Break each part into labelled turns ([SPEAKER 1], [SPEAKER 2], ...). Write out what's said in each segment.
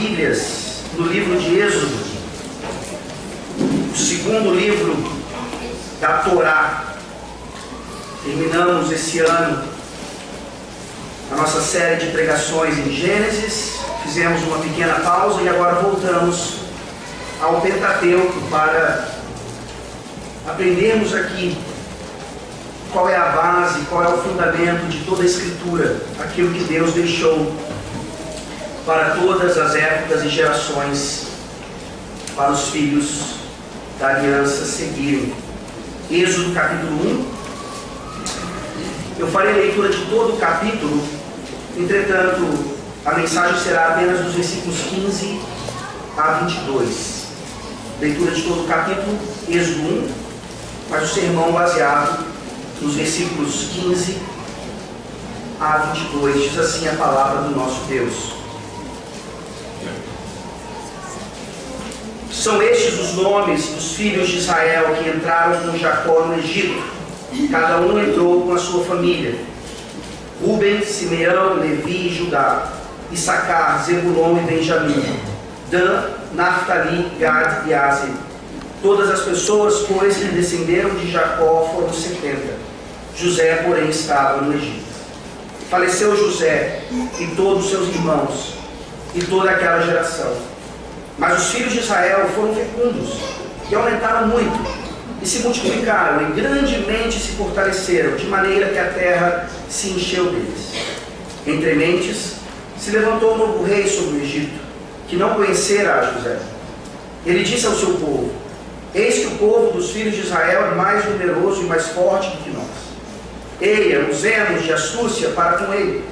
[SPEAKER 1] Bíblias no livro de Êxodo, o segundo livro da Torá. Terminamos esse ano a nossa série de pregações em Gênesis, fizemos uma pequena pausa e agora voltamos ao Pentateuco para aprendermos aqui qual é a base, qual é o fundamento de toda a Escritura, aquilo que Deus deixou para todas as épocas e gerações, para os filhos da aliança seguirem. Êxodo capítulo 1. Eu farei a leitura de todo o capítulo, entretanto, a mensagem será apenas dos versículos 15 a 22. Leitura de todo o capítulo, Êxodo 1, mas o sermão baseado nos versículos 15 a 22, diz assim a palavra do nosso Deus. São estes os nomes dos filhos de Israel que entraram com Jacó no Egito. Cada um entrou com a sua família: Rúben, Simeão, Levi e Judá, Issacar, Zebulon e Benjamim, Dan, Naftali, Gad e Aser. Todas as pessoas, pois, que descenderam de Jacó foram 70. José, porém, estava no Egito. Faleceu José e todos os seus irmãos e toda aquela geração. Mas os filhos de Israel foram fecundos e aumentaram muito, e se multiplicaram e grandemente se fortaleceram, de maneira que a terra se encheu deles. Entre mentes, se levantou um novo rei sobre o Egito, que não conhecera a José. Ele disse ao seu povo: eis que o povo dos filhos de Israel é mais numeroso e mais forte do que nós. Eia, usemos de astúcia para com ele,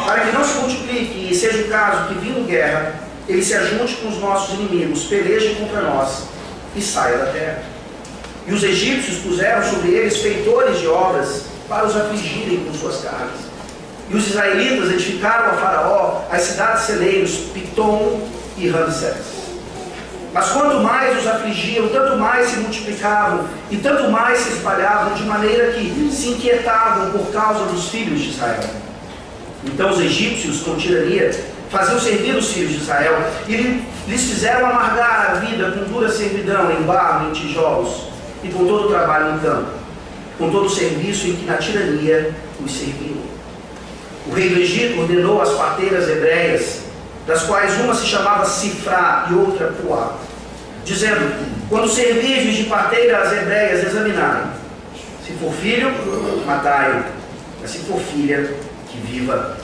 [SPEAKER 1] para que não se multiplique, e seja o caso que, vindo guerra, ele se ajunte com os nossos inimigos, peleje contra nós e saia da terra. E os egípcios puseram sobre eles feitores de obras para os afligirem com suas cargas. E os israelitas edificaram a Faraó as cidades celeiros Pitom e Ramsés. Mas quanto mais os afligiam, tanto mais se multiplicavam e tanto mais se espalhavam, de maneira que se inquietavam por causa dos filhos de Israel. Então os egípcios, com tirania, faziam servir os filhos de Israel e lhes fizeram amargar a vida com dura servidão em barro, em tijolos, e com todo o trabalho no campo, com todo o serviço em que na tirania os serviam. O rei do Egito ordenou as parteiras hebreias, das quais uma se chamava Sifrá e outra Puá, dizendo: quando servirdes de parteira às hebreias, examinai. Se for filho, matai-o, mas se for filha, que viva.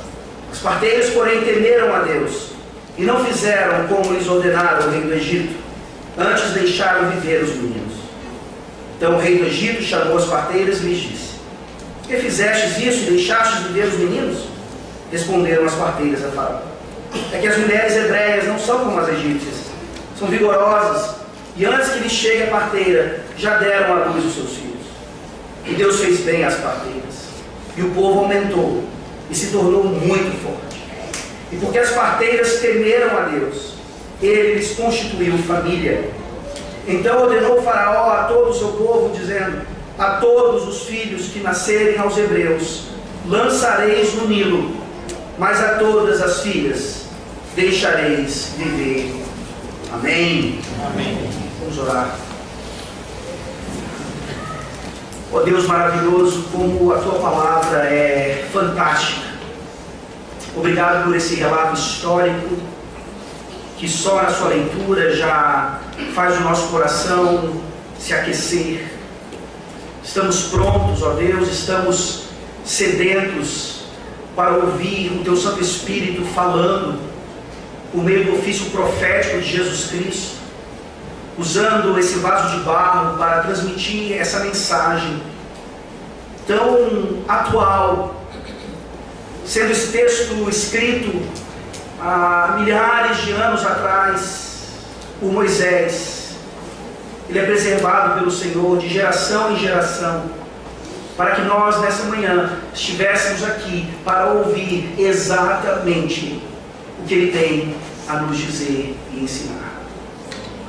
[SPEAKER 1] As parteiras, porém, temeram a Deus e não fizeram como lhes ordenara o rei do Egito, antes deixaram viver os meninos. Então o rei do Egito chamou as parteiras e lhes disse: por que fizestes isso e deixastes viver os meninos? Responderam as parteiras a Faraó: é que as mulheres hebreias não são como as egípcias, são vigorosas, e antes que lhes chegue a parteira, já deram à luz os seus filhos. E Deus fez bem às parteiras, e o povo aumentou e se tornou muito forte. E porque as parteiras temeram a Deus, ele lhes constituiu família. Então ordenou Faraó a todo o seu povo, dizendo: a todos os filhos que nascerem aos hebreus lançareis no Nilo, mas a todas as filhas deixareis viver. Amém. Amém. Vamos orar. Ó Deus maravilhoso, como a Tua palavra é fantástica. Obrigado por esse relato histórico, que só na sua leitura já faz o nosso coração se aquecer. Estamos prontos, ó Deus, estamos sedentos para ouvir o Teu Santo Espírito falando por meio do ofício profético de Jesus Cristo, usando esse vaso de barro para transmitir essa mensagem tão atual, sendo esse texto escrito há milhares de anos atrás por Moisés. Ele é preservado pelo Senhor de geração em geração, para que nós nessa manhã estivéssemos aqui para ouvir exatamente o que Ele tem a nos dizer e ensinar.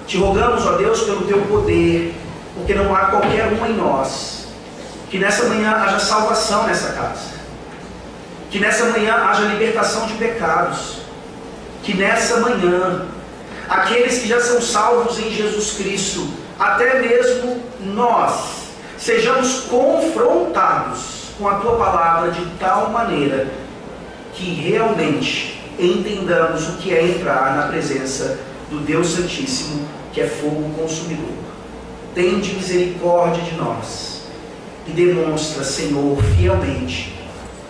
[SPEAKER 1] Te rogamos, ó Deus, pelo Teu poder, porque não há qualquer um em nós, que nessa manhã haja salvação nessa casa, que nessa manhã haja libertação de pecados, que nessa manhã, aqueles que já são salvos em Jesus Cristo, até mesmo nós, sejamos confrontados com a Tua palavra de tal maneira que realmente entendamos o que é entrar na presença do Deus Santíssimo, que é fogo consumidor. Tende misericórdia de nós e demonstra, Senhor, fielmente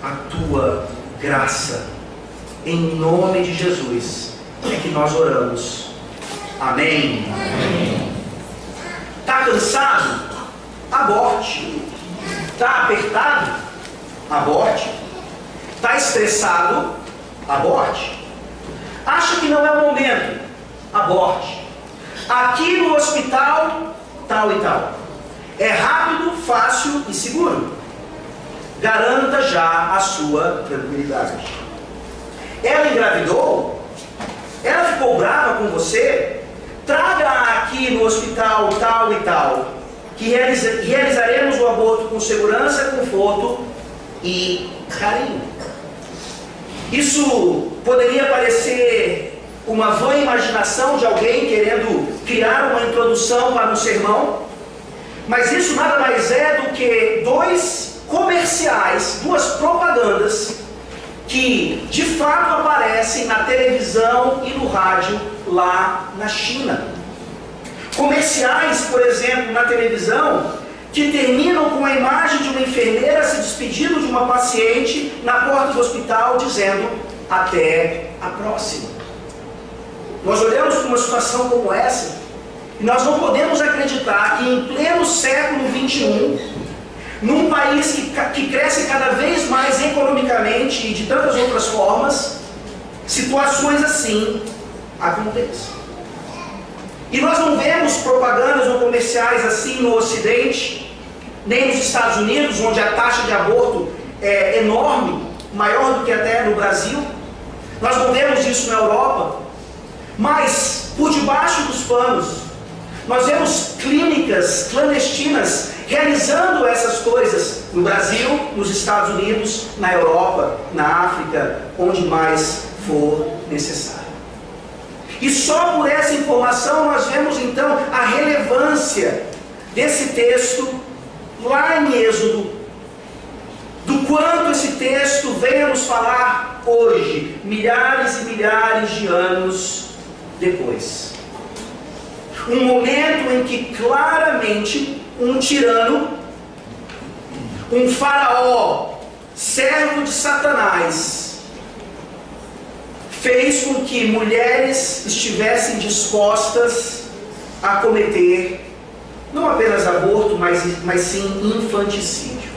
[SPEAKER 1] a Tua graça. Em nome de Jesus é que nós oramos. Amém. Está cansado? Aborte. Está apertado? Aborte. Está estressado? Aborte. Acha que não é o momento? Aborte. Aqui no hospital, tal e tal. É rápido, fácil e seguro. Garanta já a sua tranquilidade. Ela engravidou? Ela ficou brava com você? Traga aqui no hospital tal e tal, que realizaremos o aborto com segurança, conforto e carinho. Isso poderia parecer uma vã imaginação de alguém querendo criar uma introdução para um sermão, mas isso nada mais é do que dois comerciais, duas propagandas que de fato aparecem na televisão e no rádio lá na China. Comerciais, por exemplo, na televisão, que terminam com a imagem de uma enfermeira se despedindo de uma paciente na porta do hospital, dizendo: até a próxima. Nós olhamos para uma situação como essa e nós não podemos acreditar que em pleno século XXI, num país que cresce cada vez mais economicamente e de tantas outras formas, situações assim aconteçam. E nós não vemos propagandas ou comerciais assim no Ocidente, nem nos Estados Unidos, onde a taxa de aborto é enorme, maior do que até no Brasil. Nós não vemos isso na Europa. Mas, por debaixo dos panos, nós vemos clínicas clandestinas realizando essas coisas no Brasil, nos Estados Unidos, na Europa, na África, onde mais for necessário. E só por essa informação nós vemos então a relevância desse texto lá em Êxodo, do quanto esse texto vem a nos falar hoje, milhares e milhares de anos depois. Um momento em que claramente um tirano, um faraó, servo de Satanás, fez com que mulheres estivessem dispostas a cometer não apenas aborto, mas sim infanticídio.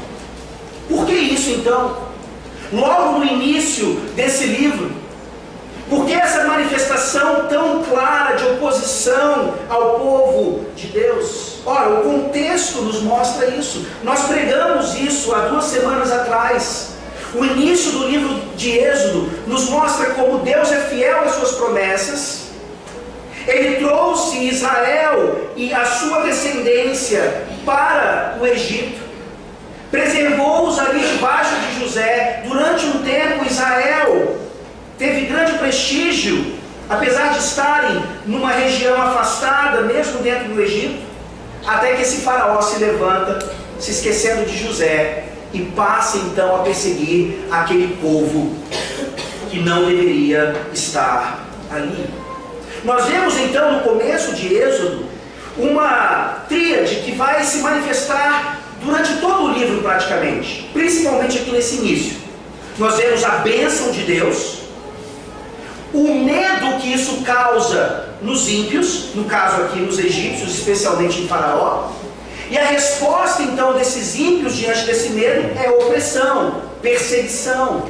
[SPEAKER 1] Por que isso então? Logo no início desse livro, por que essa manifestação tão clara de oposição ao povo de Deus? Ora, o contexto nos mostra isso. Nós pregamos isso há 2 semanas atrás. O início do livro de Êxodo nos mostra como Deus é fiel às suas promessas. Ele trouxe Israel e a sua descendência para o Egito. Preservou-os ali debaixo de José. Durante um tempo Israel teve grande prestígio, apesar de estarem numa região afastada, mesmo dentro do Egito, até que esse faraó se levanta, se esquecendo de José, e passa então a perseguir aquele povo que não deveria estar ali. Nós vemos então no começo de Êxodo uma tríade que vai se manifestar durante todo o livro praticamente, principalmente aqui nesse início. Nós vemos a bênção de Deus, o medo que isso causa nos ímpios, no caso aqui nos egípcios, especialmente em Faraó, e a resposta então desses ímpios diante desse medo é opressão, perseguição.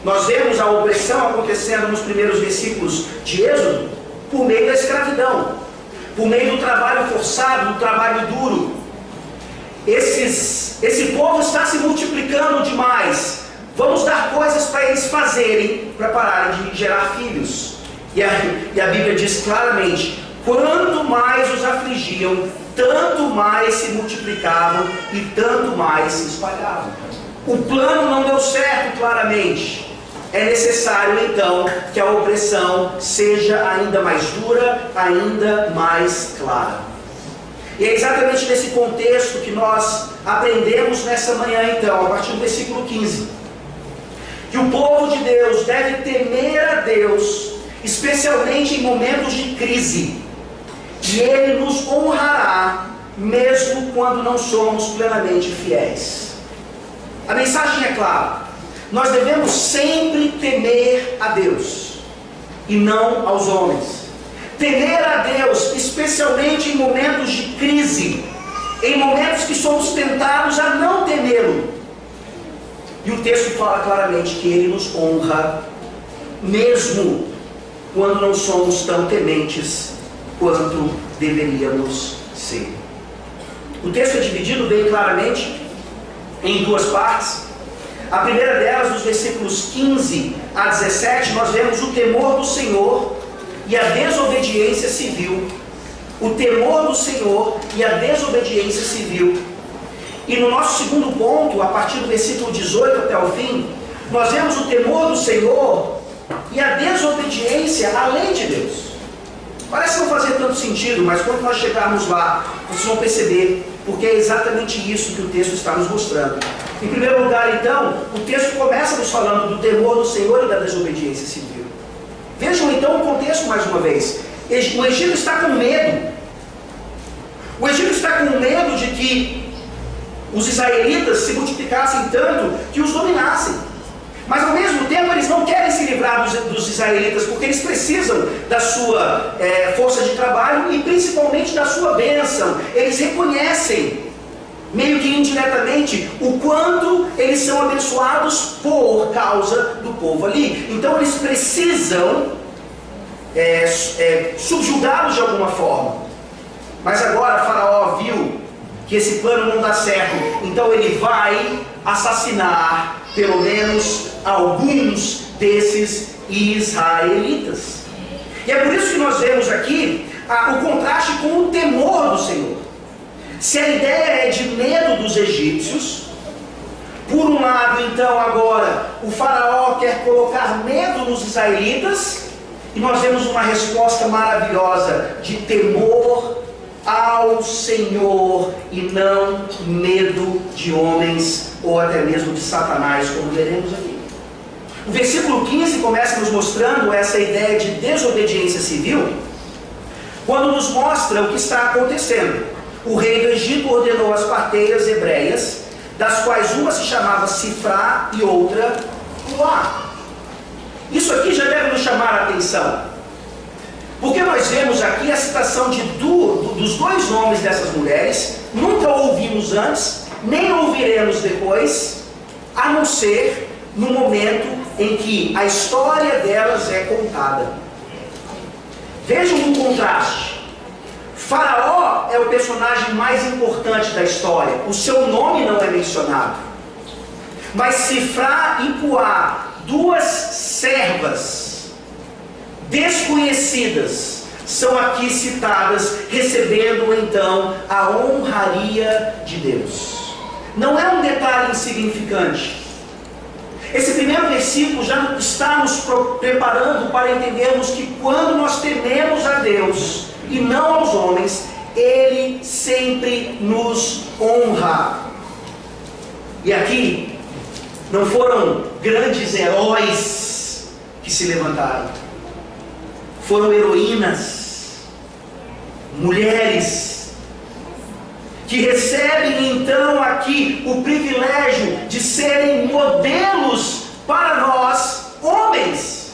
[SPEAKER 1] Nós vemos a opressão acontecendo nos primeiros versículos de Êxodo por meio da escravidão, por meio do trabalho forçado, do trabalho duro. Esse povo está se multiplicando demais. Vamos dar coisas para eles fazerem, para pararem de gerar filhos. E a Bíblia diz claramente: quanto mais os afligiam, tanto mais se multiplicavam e tanto mais se espalhavam. O plano não deu certo claramente. é necessário então que a opressão seja ainda mais dura, ainda mais clara. E é exatamente nesse contexto que nós aprendemos nessa manhã então, a partir do versículo 15, que o povo de Deus deve temer a Deus, especialmente em momentos de crise, e Ele nos honrará, mesmo quando não somos plenamente fiéis. A mensagem é clara: nós devemos sempre temer a Deus, e não aos homens. Temer a Deus, especialmente em momentos de crise, em momentos que somos tentados a não temê-lo. E o texto fala claramente que Ele nos honra, mesmo quando não somos tão tementes quanto deveríamos ser. O texto é dividido bem claramente em duas partes. A primeira delas, dos versículos 15 a 17, nós vemos o temor do Senhor e a desobediência civil. O temor do Senhor e a desobediência civil. E no nosso segundo ponto, a partir do versículo 18 até o fim, nós vemos o temor do Senhor e a desobediência além de Deus. Parece não fazer tanto sentido, mas quando nós chegarmos lá, vocês vão perceber, porque é exatamente isso que o texto está nos mostrando. Em primeiro lugar, então, o texto começa nos falando do temor do Senhor e da desobediência civil. Vejam então o contexto mais uma vez. O Egito está com medo. O Egito está com medo de que os israelitas se multiplicassem tanto que os dominassem. Mas ao mesmo tempo eles não querem se livrar dos israelitas, porque eles precisam da sua força de trabalho e principalmente da sua bênção. Eles reconhecem, meio que indiretamente, o quanto eles são abençoados por causa do povo ali. Então eles precisam subjugá-los de alguma forma. Mas agora Faraó viu que esse plano não dá certo, então ele vai assassinar pelo menos alguns desses israelitas. E é por isso que nós vemos aqui o contraste com o temor do Senhor. Se a ideia é de medo dos egípcios, por um lado, então, agora, o faraó quer colocar medo nos israelitas, e nós vemos uma resposta maravilhosa de temor ao Senhor e não medo de homens ou até mesmo de Satanás, como veremos aqui. O versículo 15 começa nos mostrando essa ideia de desobediência civil, quando nos mostra o que está acontecendo. O rei do Egito ordenou as parteiras hebreias, das quais uma se chamava Sifrá e outra Puá. Isso aqui já deve nos chamar a atenção, porque nós vemos aqui a citação dos dois nomes dessas mulheres. Nunca ouvimos antes, nem ouviremos depois, a não ser no momento em que a história delas é contada. Vejam o contraste. Faraó é o personagem mais importante da história, o seu nome não é mencionado. Mas Sifrá e Puá, duas servas desconhecidas, são aqui citadas, recebendo então a honraria de Deus. Não é um detalhe insignificante. Esse primeiro versículo já está nos preparando para entendermos que quando nós tememos a Deus e não aos homens, Ele sempre nos honra. E aqui não foram grandes heróis que se levantaram, foram heroínas, mulheres, que recebem então aqui o privilégio de serem modelos para nós, homens,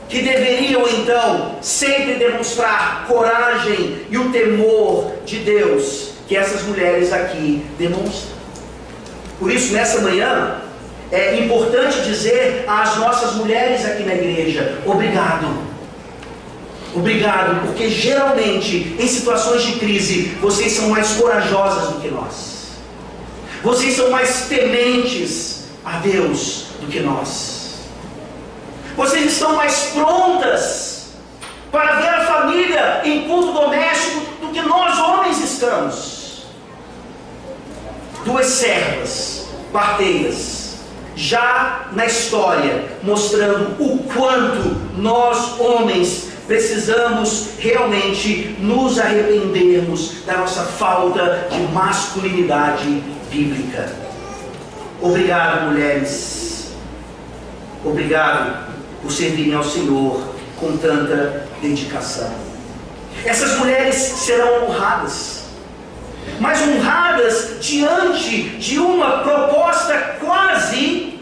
[SPEAKER 1] que deveriam então sempre demonstrar coragem e o temor de Deus, que essas mulheres aqui demonstram. Por isso, nessa manhã, é importante dizer às nossas mulheres aqui na igreja: obrigado. Obrigado, porque geralmente em situações de crise vocês são mais corajosas do que nós. Vocês são mais tementes a Deus do que nós. Vocês estão mais prontas para ver a família em culto doméstico do que nós homens estamos. Duas servas, parteiras, já na história, mostrando o quanto nós, homens, precisamos realmente nos arrependermos da nossa falta de masculinidade bíblica. Obrigado, mulheres. Obrigado por servirem ao Senhor com tanta dedicação. Essas mulheres serão honradas, mas honradas diante de uma proposta quase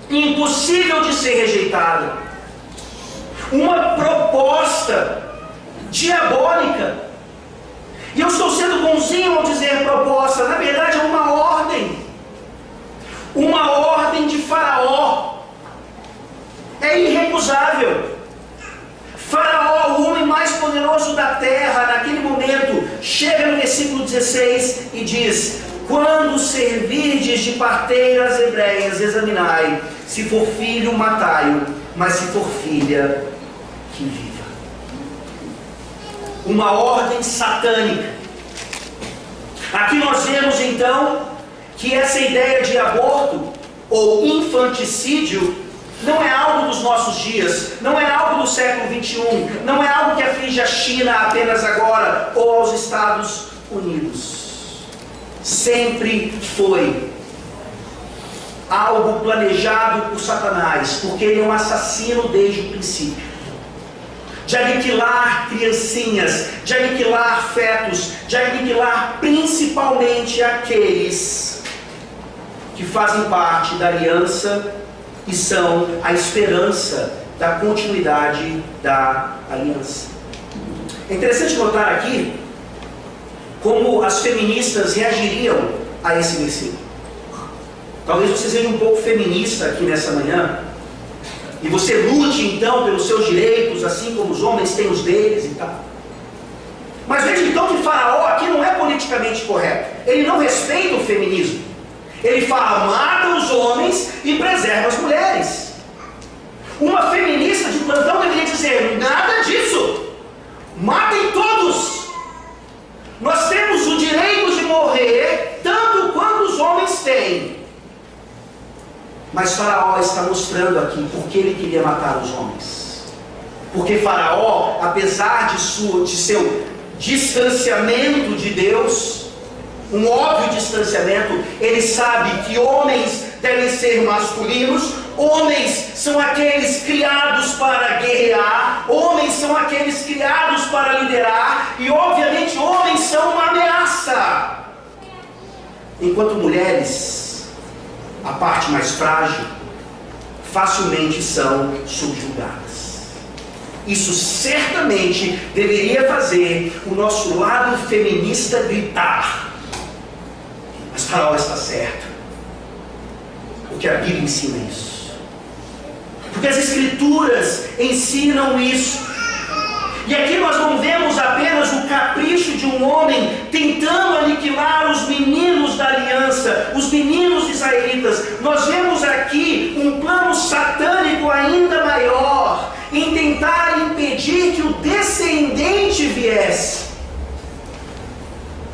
[SPEAKER 1] impossível de ser rejeitada. Uma proposta diabólica. E eu estou sendo bonzinho ao dizer proposta, na verdade é uma ordem. Uma ordem de Faraó. É irrecusável. Faraó, o homem mais poderoso da terra, naquele momento, chega no versículo 16 e diz: quando servirdes de parteiras hebreias, examinai, se for filho, matai-o, mas se for filha, que viva. Uma ordem satânica. Aqui nós vemos então que essa ideia de aborto ou infanticídio não é algo dos nossos dias, não é algo do século 21, não é algo que aflige a China apenas agora ou aos Estados Unidos. Sempre foi algo planejado por Satanás, porque ele é um assassino desde o princípio. De aniquilar criancinhas, de aniquilar fetos, de aniquilar principalmente aqueles que fazem parte da aliança e são a esperança da continuidade da aliança. É interessante notar aqui como as feministas reagiriam a esse versículo. Talvez você seja um pouco feminista aqui nessa manhã, e você lute então pelos seus direitos, assim como os homens têm os deles e tal. Mas veja então que Faraó aqui não é politicamente correto. Ele não respeita o feminismo. Ele fala: mata os homens e preserva as mulheres. Uma feminista de plantão deveria dizer: nada disso. Matem todos. Nós temos o direito de morrer tanto quanto os homens têm. Mas Faraó está mostrando aqui porque ele queria matar os homens. Porque Faraó, apesar de seu distanciamento de Deus, um óbvio distanciamento, ele sabe que homens devem ser masculinos, homens são aqueles criados para guerrear, homens são aqueles criados para liderar, e obviamente homens são uma ameaça. Enquanto mulheres, a parte mais frágil, facilmente são subjugadas. Isso certamente deveria fazer o nosso lado feminista gritar. Mas Faraó está certo, porque a Bíblia ensina isso, porque as Escrituras ensinam isso. E aqui nós não vemos apenas o capricho de um homem tentando aniquilar os meninos da aliança, os meninos israelitas. Nós vemos aqui um plano satânico ainda maior, em tentar impedir que o descendente viesse.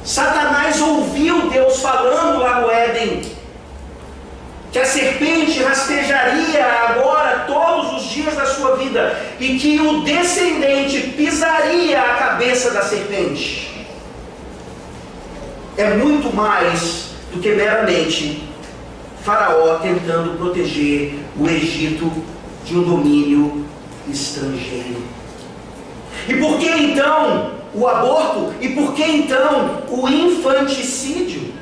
[SPEAKER 1] Satanás ouviu Deus falando lá no Éden, que a serpente rastejaria agora todos os dias da sua vida, e que o descendente pisaria a cabeça da serpente. É muito mais do que meramente Faraó tentando proteger o Egito de um domínio estrangeiro. E por que então o aborto? E por que então o infanticídio?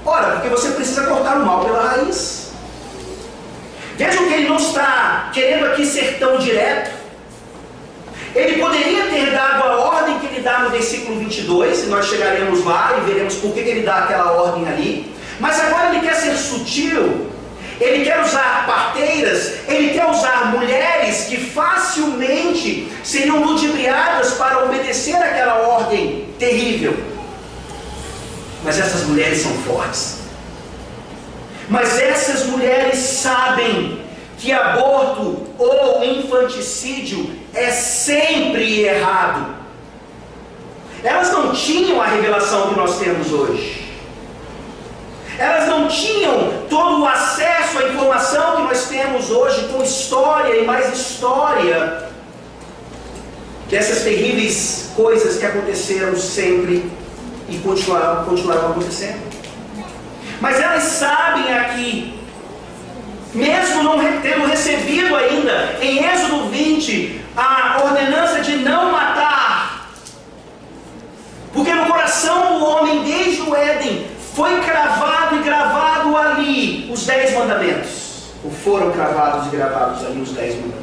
[SPEAKER 1] Ora, porque você precisa cortar o mal pela raiz. Vejam que ele não está querendo aqui ser tão direto. Ele poderia ter dado a ordem que ele dá no versículo 22, e nós chegaremos lá e veremos por que ele dá aquela ordem ali. Mas agora ele quer ser sutil. Ele quer usar parteiras, ele quer usar mulheres que facilmente seriam ludibriadas para obedecer aquela ordem terrível. Mas essas mulheres são fortes. Mas essas mulheres sabem que aborto ou infanticídio é sempre errado. Elas não tinham a revelação que nós temos hoje. Elas não tinham todo o acesso à informação que nós temos hoje, com história e mais história, dessas terríveis coisas que aconteceram sempre e continuaram acontecendo. Mas elas sabem aqui, mesmo não tendo recebido ainda, em Êxodo 20, a ordenança de não matar, porque no coração do homem, desde o Éden, foi cravado e gravado ali os 10 mandamentos, ou foram cravados e gravados ali os 10 mandamentos.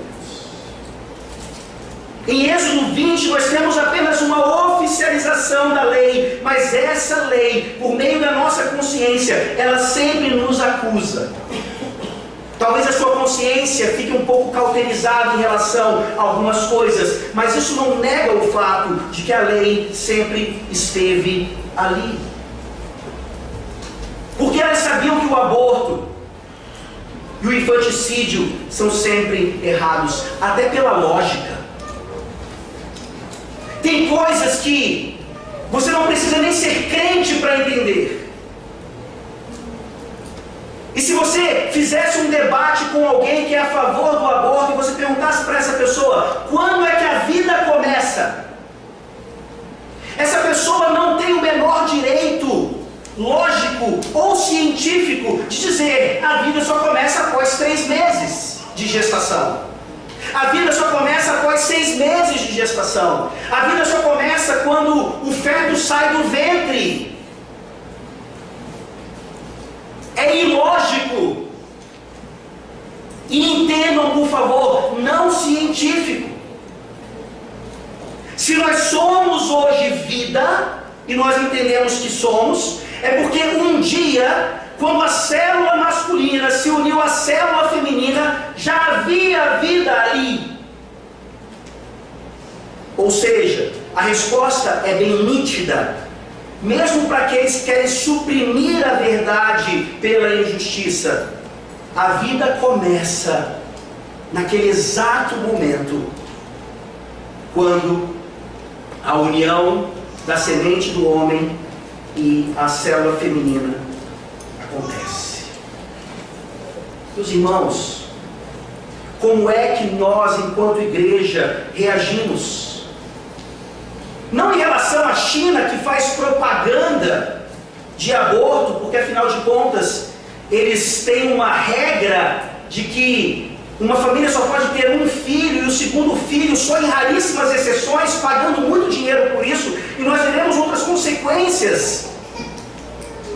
[SPEAKER 1] Em Êxodo 20 nós temos apenas uma oficialização da lei, mas essa lei, por meio da nossa consciência, ela sempre nos acusa. Talvez a sua consciência fique um pouco cauterizada em relação a algumas coisas, mas isso não nega o fato de que a lei sempre esteve ali. Porque elas sabiam que o aborto e o infanticídio são sempre errados, até pela lógica. Tem coisas que você não precisa nem ser crente para entender. E se você fizesse um debate com alguém que é a favor do aborto e você perguntasse para essa pessoa, quando é que a vida começa? Essa pessoa não tem o menor direito lógico ou científico de dizer, a vida só começa após 3 meses de gestação. A vida só começa após 6 meses de gestação. A vida só começa quando o feto sai do ventre. É ilógico. E entendam, por favor, não científico. Se nós somos hoje vida, e nós entendemos que somos, é porque um dia, quando a célula masculina se uniu à célula feminina, já havia vida ali. Ou seja, a resposta é bem nítida. Mesmo para aqueles que querem suprimir a verdade pela injustiça, a vida começa naquele exato momento, quando a união da semente do homem e a célula feminina acontece. Meus irmãos, como é que nós, enquanto igreja, reagimos? Não em relação à China, que faz propaganda de aborto, porque afinal de contas, eles têm uma regra de que uma família só pode ter um filho, e o segundo filho só em raríssimas exceções, pagando muito dinheiro por isso, e nós veremos outras consequências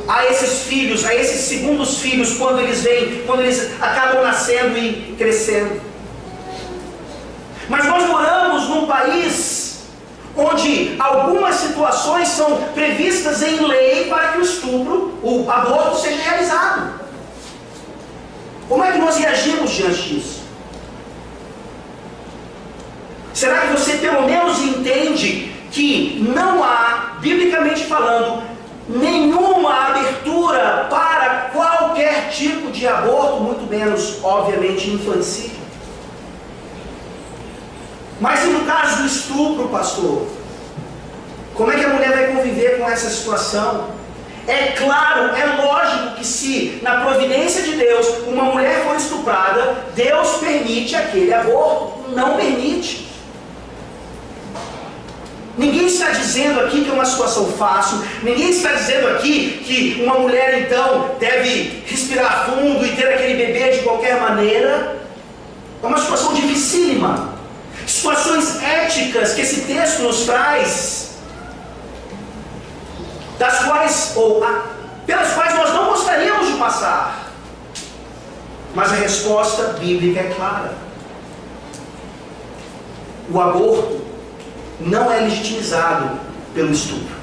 [SPEAKER 1] a esses filhos, a esses segundos filhos, quando eles acabam nascendo e crescendo. Mas nós moramos num país onde algumas situações são previstas em lei para que o estupro, o aborto seja realizado. Como é que nós reagimos diante disso? Será que você pelo menos entende que não há, biblicamente falando, nenhuma abertura para qualquer tipo de aborto, muito menos, obviamente, infanticídio? Mas e no caso do estupro, pastor? Como é que a mulher vai conviver com essa situação? É claro, é lógico que se na providência de Deus uma mulher for estuprada, Deus permite aquele aborto, não permite. Ninguém está dizendo aqui que é uma situação fácil, ninguém está dizendo aqui que uma mulher então deve respirar fundo e ter aquele bebê de qualquer maneira. É uma situação dificílima. Situações éticas que esse texto nos traz, das quais, pelas quais nós não gostaríamos de passar. Mas a resposta bíblica é clara. O aborto não é legitimizado pelo estupro.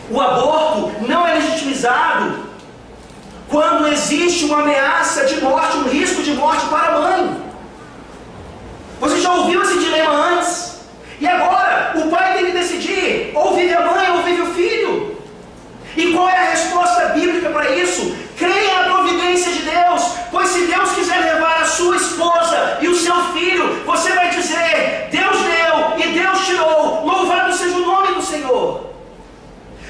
[SPEAKER 1] O aborto não é legitimizado quando existe uma ameaça de morte, um risco de morte para a mãe. Você já ouviu esse dilema antes? E agora, o pai tem que decidir, ou vive a mãe ou vive o filho. E qual é a resposta bíblica para isso? Creia na providência de Deus, pois se Deus quiser levar a sua esposa e o seu filho, você vai dizer, Deus deu e Deus tirou, louvado seja o nome do Senhor.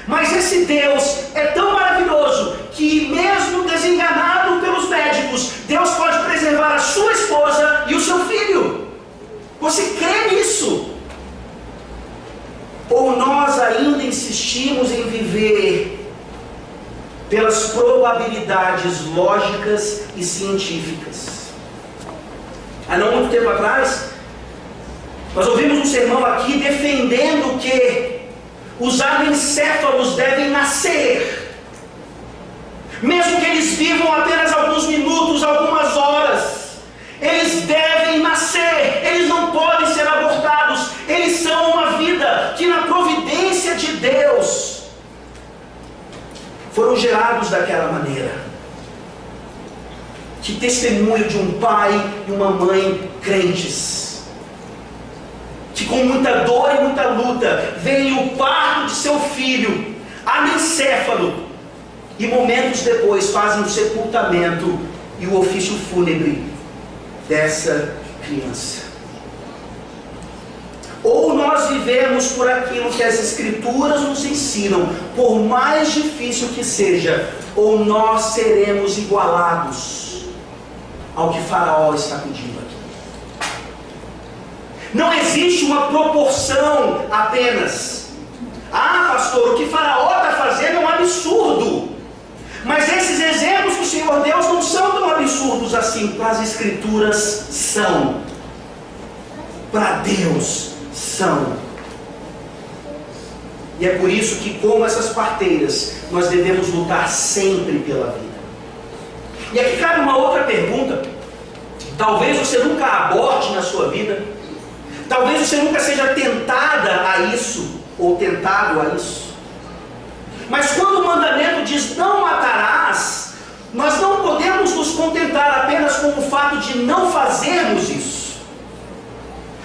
[SPEAKER 1] Mas esse Deus é tão maravilhoso Você crê nisso? Ou nós ainda insistimos em viver pelas probabilidades lógicas e científicas? Há não muito tempo atrás, nós ouvimos um sermão aqui defendendo que os anencéfalos devem nascer, mesmo que eles vivam apenas alguns minutos, algumas horas. Eles devem nascer, eles não podem ser abortados, eles são uma vida que na providência de Deus foram gerados daquela maneira. Que testemunho de um pai e uma mãe crentes, que com muita dor e muita luta veem o parto de seu filho anencéfalo, e momentos depois fazem o sepultamento e o ofício fúnebre dessa criança. Ou nós vivemos por aquilo que as Escrituras nos ensinam, por mais difícil que seja, ou nós seremos igualados ao que Faraó está pedindo aqui. Não existe uma proporção apenas. Ah, pastor, o que Faraó está fazendo é um absurdo. Mas esses exemplos que o Senhor Deus não são tão absurdos assim. Para as Escrituras são. Para Deus são. E é por isso que, como essas parteiras, nós devemos lutar sempre pela vida. E aqui cabe uma outra pergunta. Talvez você nunca aborte na sua vida. Talvez você nunca seja tentada a isso, ou tentado a isso. Mas quando o mandamento diz não matarás, nós não podemos nos contentar apenas com o fato de não fazermos isso.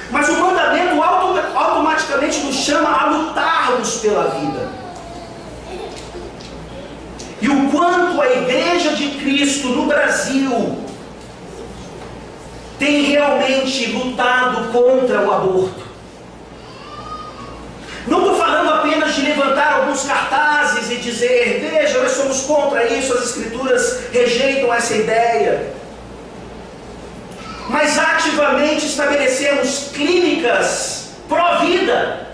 [SPEAKER 1] Mas o mandamento automaticamente nos chama a lutarmos pela vida. E o quanto a Igreja de Cristo no Brasil tem realmente lutado contra o aborto. Não estou falando apenas de levantar alguns cartazes e dizer, veja, nós somos contra isso, as Escrituras rejeitam essa ideia. Mas ativamente estabelecemos clínicas pró-vida.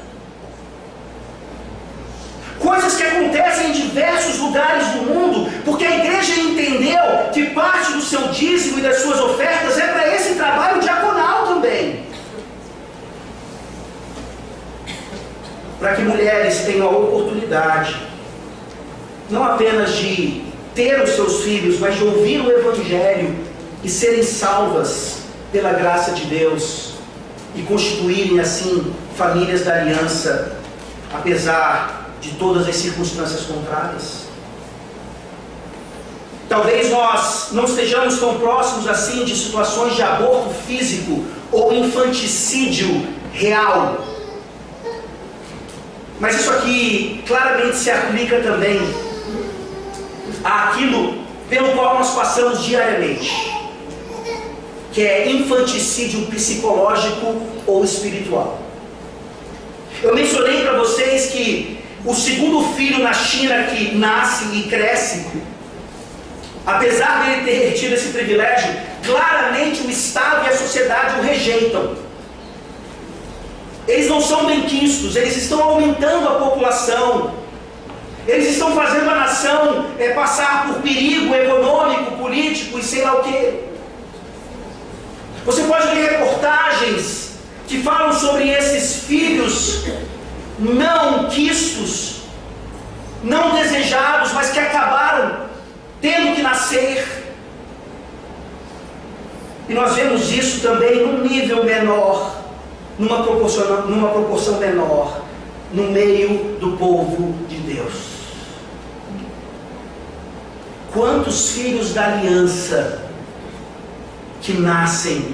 [SPEAKER 1] Coisas que acontecem em diversos lugares do mundo, porque a igreja entendeu que parte do seu dízimo e das suas ofertas é para esse trabalho diaconal também. Para que mulheres tenham a oportunidade, não apenas de ter os seus filhos, mas de ouvir o Evangelho e serem salvas pela graça de Deus e constituírem assim famílias da aliança, apesar de todas as circunstâncias contrárias. Talvez nós não estejamos tão próximos assim de situações de aborto físico ou infanticídio real. Mas isso aqui claramente se aplica também àquilo pelo qual nós passamos diariamente, que é infanticídio psicológico ou espiritual. Eu mencionei para vocês que o segundo filho na China que nasce e cresce, apesar dele ter tido esse privilégio, claramente o Estado e a sociedade o rejeitam. Eles não são benquistos, eles estão aumentando a população, eles estão fazendo a nação passar por perigo econômico, político e sei lá o que. Você pode ler reportagens que falam sobre esses filhos não quistos, não desejados, mas que acabaram tendo que nascer. E nós vemos isso também num nível menor, numa proporção menor, no meio do povo de Deus. Quantos filhos da aliança que nascem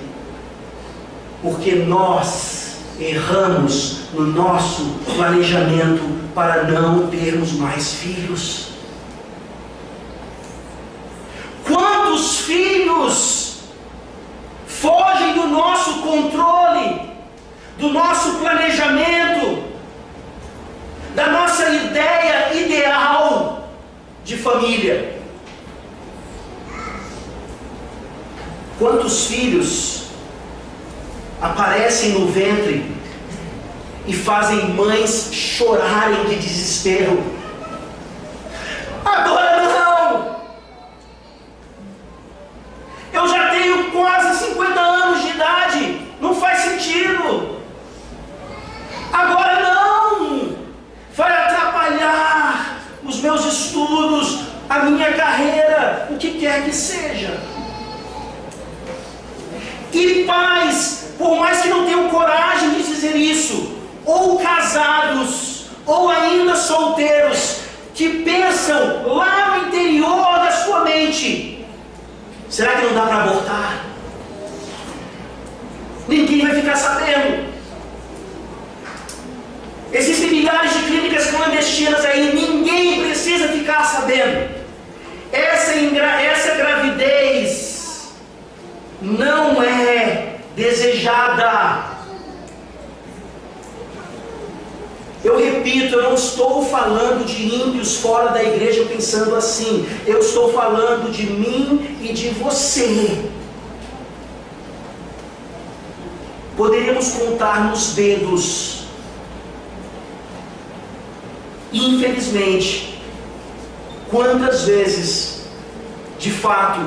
[SPEAKER 1] porque nós erramos no nosso planejamento para não termos mais filhos? Quantos filhos fogem do nosso controle, do nosso planejamento, da nossa ideia ideal de família? Quantos filhos aparecem no ventre e fazem mães chorarem de desespero. Agora não! Eu já tenho quase 50 anos de idade, não faz sentido. Agora não! Vai atrapalhar os meus estudos, a minha carreira, o que quer que seja. E pais, por mais que não tenham coragem de dizer isso, ou casados, ou ainda solteiros, que pensam lá no interior da sua mente: será que não dá para abortar? Ninguém vai ficar sabendo. Existem milhares de clínicas clandestinas aí, ninguém precisa ficar sabendo. Essa gravidez não é desejada. Eu repito, eu não estou falando de ímpios fora da igreja pensando assim. Eu estou falando de mim e de você. Poderíamos contar nos dedos. Infelizmente, quantas vezes, de fato,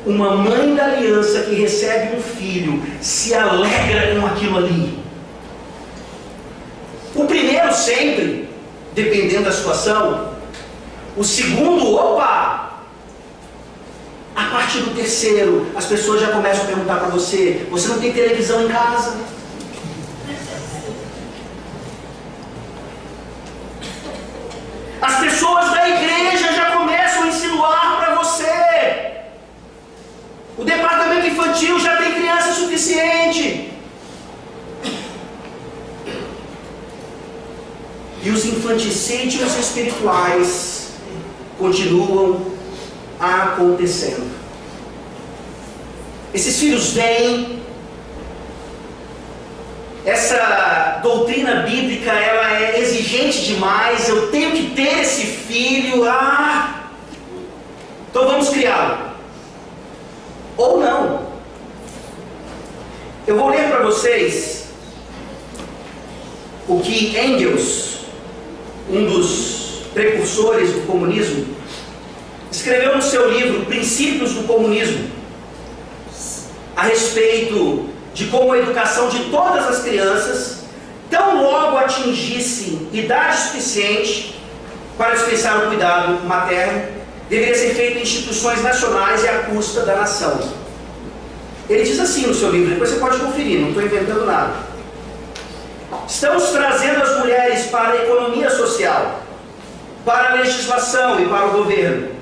[SPEAKER 1] uma mãe da aliança que recebe um filho se alegra com aquilo ali. O primeiro sempre, dependendo da situação. O segundo, opa! A partir do terceiro, as pessoas já começam a perguntar para você: você não tem televisão em casa? As pessoas da igreja já começam a insinuar para você: o departamento infantil já tem criança suficiente. E os infanticídios espirituais continuam acontecendo. Esses filhos vêm. Essa doutrina bíblica, ela é exigente demais. Eu tenho que ter esse filho. Então vamos criá-lo. Ou não. Eu vou ler para vocês o que Engels, um dos precursores do comunismo, escreveu no seu livro Princípios do Comunismo, a respeito de como a educação de todas as crianças, tão logo atingisse idade suficiente para dispensar o cuidado materno, deveria ser feito em instituições nacionais e à custa da nação. Ele diz assim no seu livro, depois você pode conferir, não estou inventando nada. Estamos trazendo as mulheres para a economia social, para a legislação e para o governo.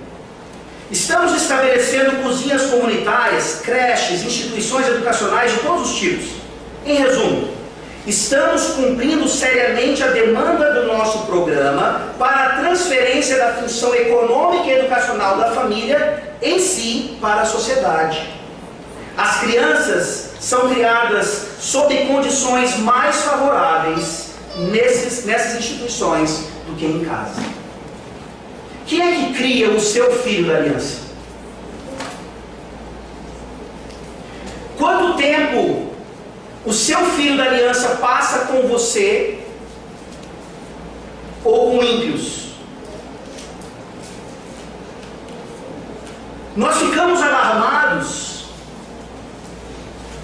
[SPEAKER 1] Estamos estabelecendo cozinhas comunitárias, creches, instituições educacionais de todos os tipos. Em resumo, estamos cumprindo seriamente a demanda do nosso programa para a transferência da função econômica e educacional da família em si para a sociedade. As crianças são criadas sob condições mais favoráveis nessas instituições do que em casa. Quem é que cria o seu filho da aliança? Quanto tempo o seu filho da aliança passa com você ou com ímpios? Nós ficamos alarmados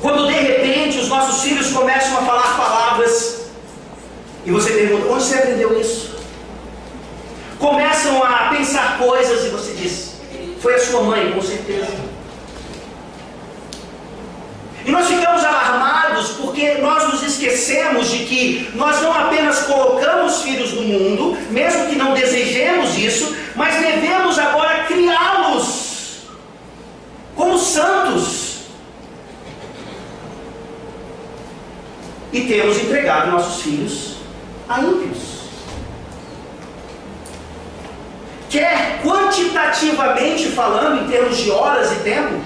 [SPEAKER 1] quando de repente os nossos filhos começam a falar palavras e você pergunta: onde você aprendeu isso? Começam a pensar coisas e você diz: foi a sua mãe, com certeza. E nós ficamos alarmados porque nós nos esquecemos de que nós não apenas colocamos filhos no mundo, mesmo que não desejemos isso, mas devemos agora criá-los como santos. E temos entregado nossos filhos a ímpios. Quer quantitativamente falando, em termos de horas e tempo,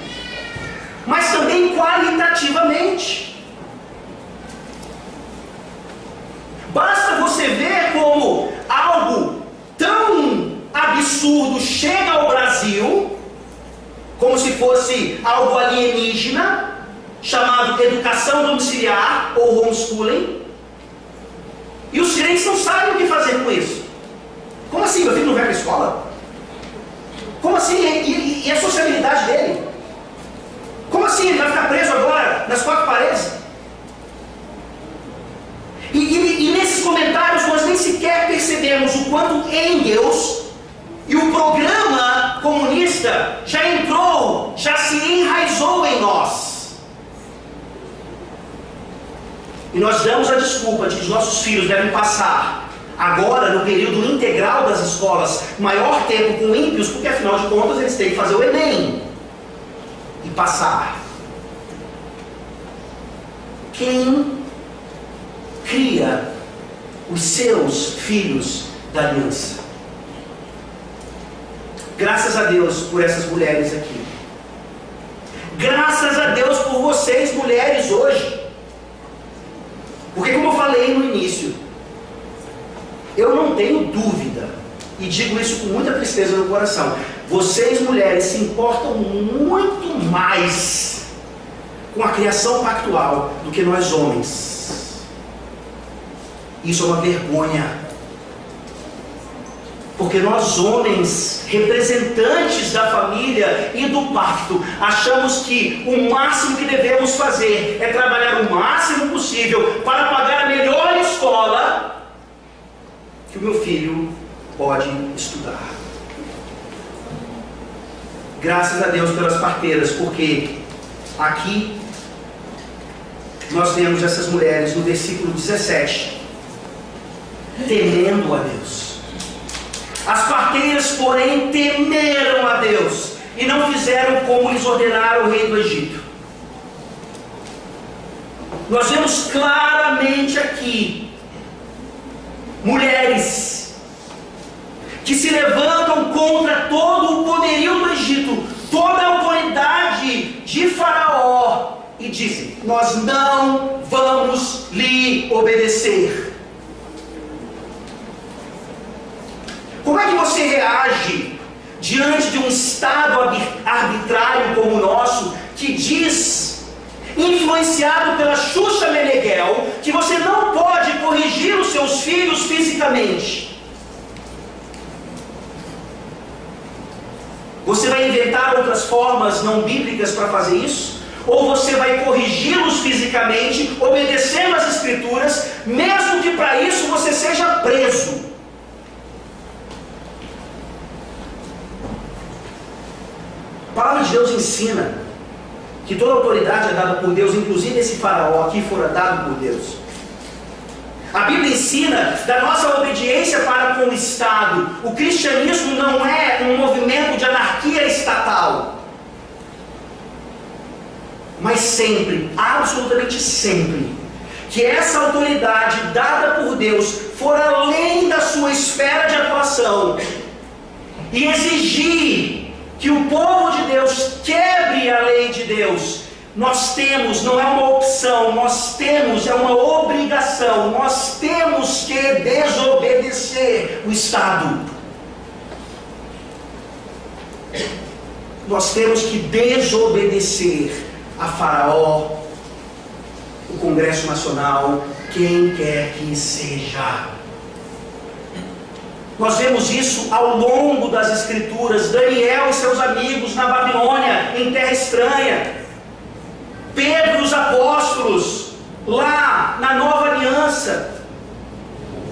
[SPEAKER 1] mas também qualitativamente. Basta você ver como algo tão absurdo chega ao Brasil, como se fosse algo alienígena, chamado educação domiciliar ou homeschooling, e os crentes não sabem o que fazer com isso. Como assim? Meu filho não vai para a escola? Como assim? E a sociabilidade dele? Como assim? Ele vai ficar preso agora nas quatro paredes? E nesses comentários nós nem sequer percebemos o quanto Engels e o programa comunista já entrou, já se enraizou em nós. E nós damos a desculpa de que os nossos filhos devem passar agora, no período integral das escolas, maior tempo com ímpios, porque afinal de contas eles têm que fazer o Enem e passar. Quem cria os seus filhos da aliança? Graças a Deus por essas mulheres aqui. Graças a Deus por vocês, mulheres, hoje. Porque, como eu falei no início, eu não tenho dúvida, e digo isso com muita tristeza no coração, vocês, mulheres, se importam muito mais com a criação pactual do que nós, homens. Isso é uma vergonha. Porque nós, homens, representantes da família e do pacto, achamos que o máximo que devemos fazer é trabalhar o máximo possível para pagar a melhor escola que o meu filho pode estudar. Graças a Deus pelas parteiras, porque aqui nós vemos essas mulheres no versículo 17, temendo a Deus. As parteiras, porém, temeram a Deus e não fizeram como lhes ordenara o rei do Egito. Nós vemos claramente aqui mulheres que se levantam contra todo o poderio do Egito, toda a autoridade de Faraó, e dizem: nós não vamos lhe obedecer. Como é que você reage diante de um estado arbitrário como o nosso, que diz, influenciado pela Xuxa Meneghel, que você não pode corrigir os seus filhos fisicamente? Você vai inventar outras formas não bíblicas para fazer isso? Ou você vai corrigi-los fisicamente, obedecendo às Escrituras, mesmo que para isso você seja preso? A palavra de Deus ensina que toda autoridade é dada por Deus, inclusive esse faraó aqui fora dado por Deus. A Bíblia ensina da nossa obediência para com o Estado. O cristianismo não é um movimento de anarquia estatal. Mas sempre, absolutamente sempre, que essa autoridade dada por Deus for além da sua esfera de atuação e exigir que o povo de Deus quebre a lei de Deus, nós temos, não é uma opção, nós temos, é uma obrigação, nós temos que desobedecer o Estado. Nós temos que desobedecer a Faraó, o Congresso Nacional, quem quer que seja. Nós vemos isso ao longo das Escrituras. Daniel e seus amigos na Babilônia, em terra estranha. Pedro e os apóstolos, lá na Nova Aliança.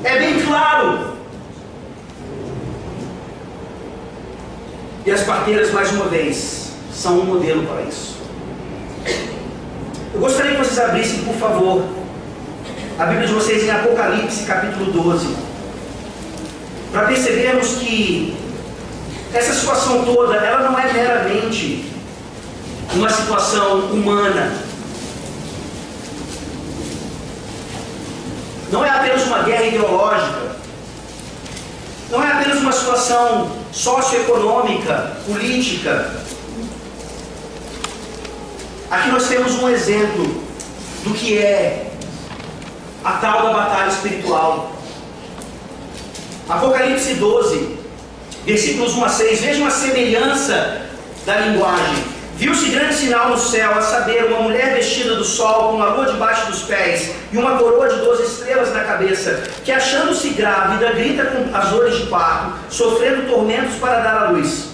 [SPEAKER 1] É bem claro. E as parteiras, mais uma vez, são um modelo para isso. Eu gostaria que vocês abrissem, por favor, a Bíblia de vocês em Apocalipse, capítulo 12. Para percebermos que essa situação toda, ela não é meramente uma situação humana. Não é apenas uma guerra ideológica. Não é apenas uma situação socioeconômica, política. Aqui nós temos um exemplo do que é a tal da batalha espiritual. Apocalipse 12, versículos 1 a 6, vejam a semelhança da linguagem. Viu-se grande sinal no céu, a saber, uma mulher vestida do sol, com a lua debaixo dos pés, e uma coroa de 12 estrelas na cabeça, que achando-se grávida, grita com as dores de parto, sofrendo tormentos para dar à luz.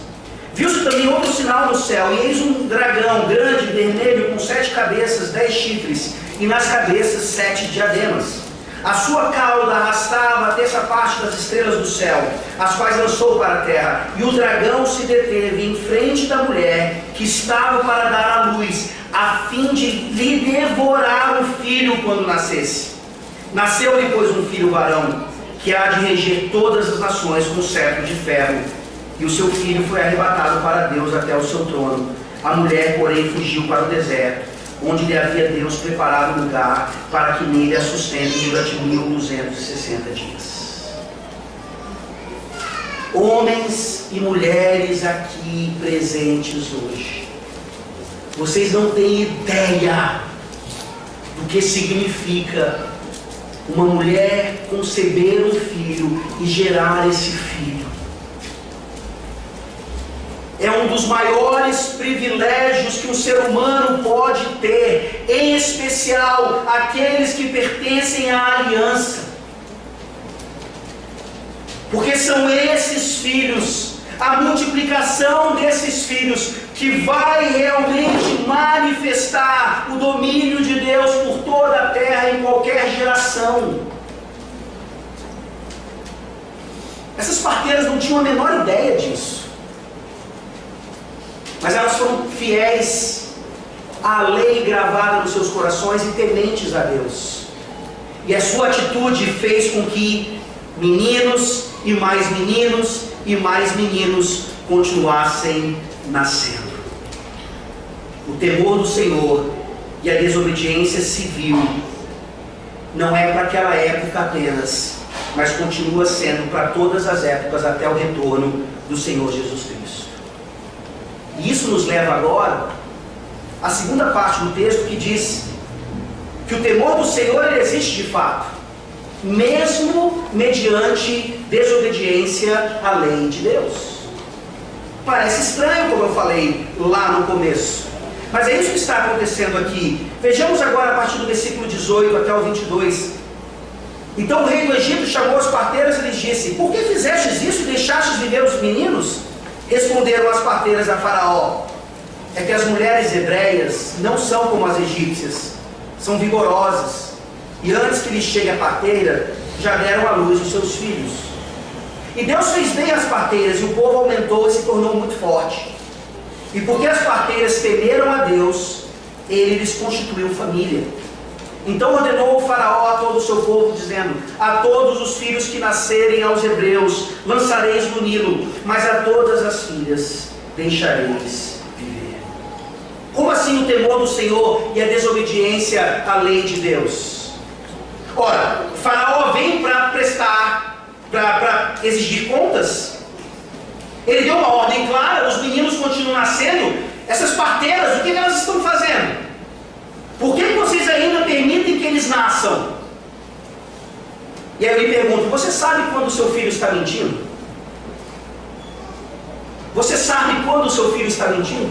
[SPEAKER 1] Viu-se também outro sinal no céu, e eis um dragão grande, vermelho, com 7 cabeças, 10 chifres, e nas cabeças 7 diademas. A sua cauda arrastava a terça parte das estrelas do céu, as quais lançou para a terra. E o dragão se deteve em frente da mulher que estava para dar à luz, a fim de lhe devorar o filho quando nascesse. Nasceu-lhe, pois, um filho varão, que há de reger todas as nações com cetro de ferro. E o seu filho foi arrebatado para Deus até o seu trono. A mulher, porém, fugiu para o deserto, onde lhe havia Deus preparado lugar para que nele a sustente durante 1260 dias. Homens e mulheres aqui presentes hoje, vocês não têm ideia do que significa uma mulher conceber um filho e gerar esse filho. É um dos maiores privilégios que um ser humano pode ter, em especial aqueles que pertencem à aliança. Porque são esses filhos, a multiplicação desses filhos, que vai realmente manifestar o domínio de Deus por toda a terra em qualquer geração. Essas parteiras não tinham a menor ideia disso. Mas elas foram fiéis à lei gravada nos seus corações e tementes a Deus. E a sua atitude fez com que meninos e mais meninos continuassem nascendo. O temor do Senhor e a desobediência civil não é para aquela época apenas, mas continua sendo para todas as épocas até o retorno do Senhor Jesus Cristo. E isso nos leva agora à segunda parte do texto, que diz que o temor do Senhor ele existe de fato, mesmo mediante desobediência à lei de Deus. Parece estranho, como eu falei lá no começo, mas é isso que está acontecendo aqui. Vejamos agora a partir do versículo 18 até o 22. Então o rei do Egito chamou as parteiras e lhes disse: por que fizestes isso e deixastes viver os meninos? Responderam as parteiras a Faraó: é que as mulheres hebreias não são como as egípcias, são vigorosas, e antes que lhes chegue a parteira, já deram à luz os seus filhos. E Deus fez bem às parteiras, e o povo aumentou e se tornou muito forte. E porque as parteiras temeram a Deus, ele lhes constituiu família. Então ordenou o Faraó a todo o seu povo, dizendo: a todos os filhos que nascerem aos hebreus lançareis no Nilo, mas a todas as filhas deixareis viver. Como assim o temor do Senhor e a desobediência à lei de Deus? Ora, o Faraó vem para exigir contas. Ele deu uma ordem clara, os meninos continuam nascendo. Essas parteiras, o que elas estão fazendo? Por que vocês ainda permitem que eles nasçam? E aí eu lhe pergunto: você sabe quando o seu filho está mentindo? Você sabe quando o seu filho está mentindo?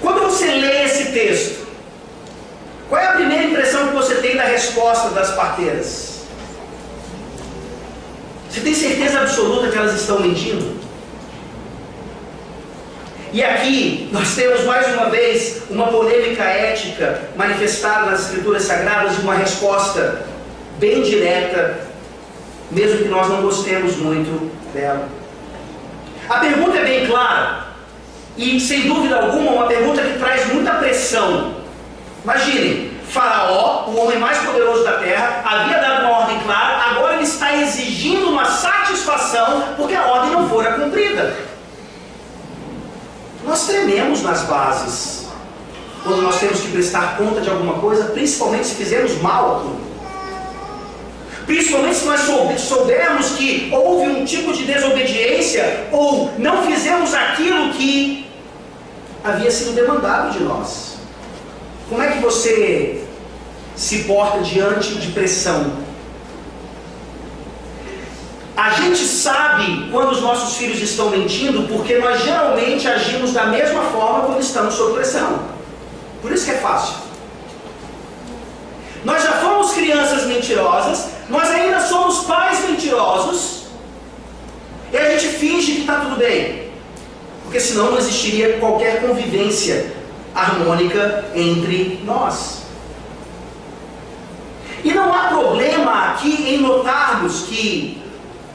[SPEAKER 1] Quando você lê esse texto, qual é a primeira impressão que você tem da resposta das parteiras? Você tem certeza absoluta que elas estão mentindo? E aqui nós temos mais uma vez uma polêmica ética manifestada nas Escrituras Sagradas e uma resposta bem direta, mesmo que nós não gostemos muito dela. A pergunta é bem clara e, sem dúvida alguma, uma pergunta que traz muita pressão. Imaginem, Faraó, o homem mais poderoso da terra, havia dado uma ordem clara, agora ele está exigindo uma satisfação porque a ordem não fora cumprida. Nós trememos nas bases quando nós temos que prestar conta de alguma coisa, principalmente se fizermos mal aquilo. Principalmente se nós soubermos que houve um tipo de desobediência ou não fizemos aquilo que havia sido demandado de nós. Como é que você se porta diante de pressão? A gente sabe quando os nossos filhos estão mentindo, porque nós geralmente agimos da mesma forma quando estamos sob pressão. Por isso que é fácil. Nós já fomos crianças mentirosas, nós ainda somos pais mentirosos, e a gente finge que está tudo bem, porque senão não existiria qualquer convivência harmônica entre nós. E não há problema aqui em notarmos que,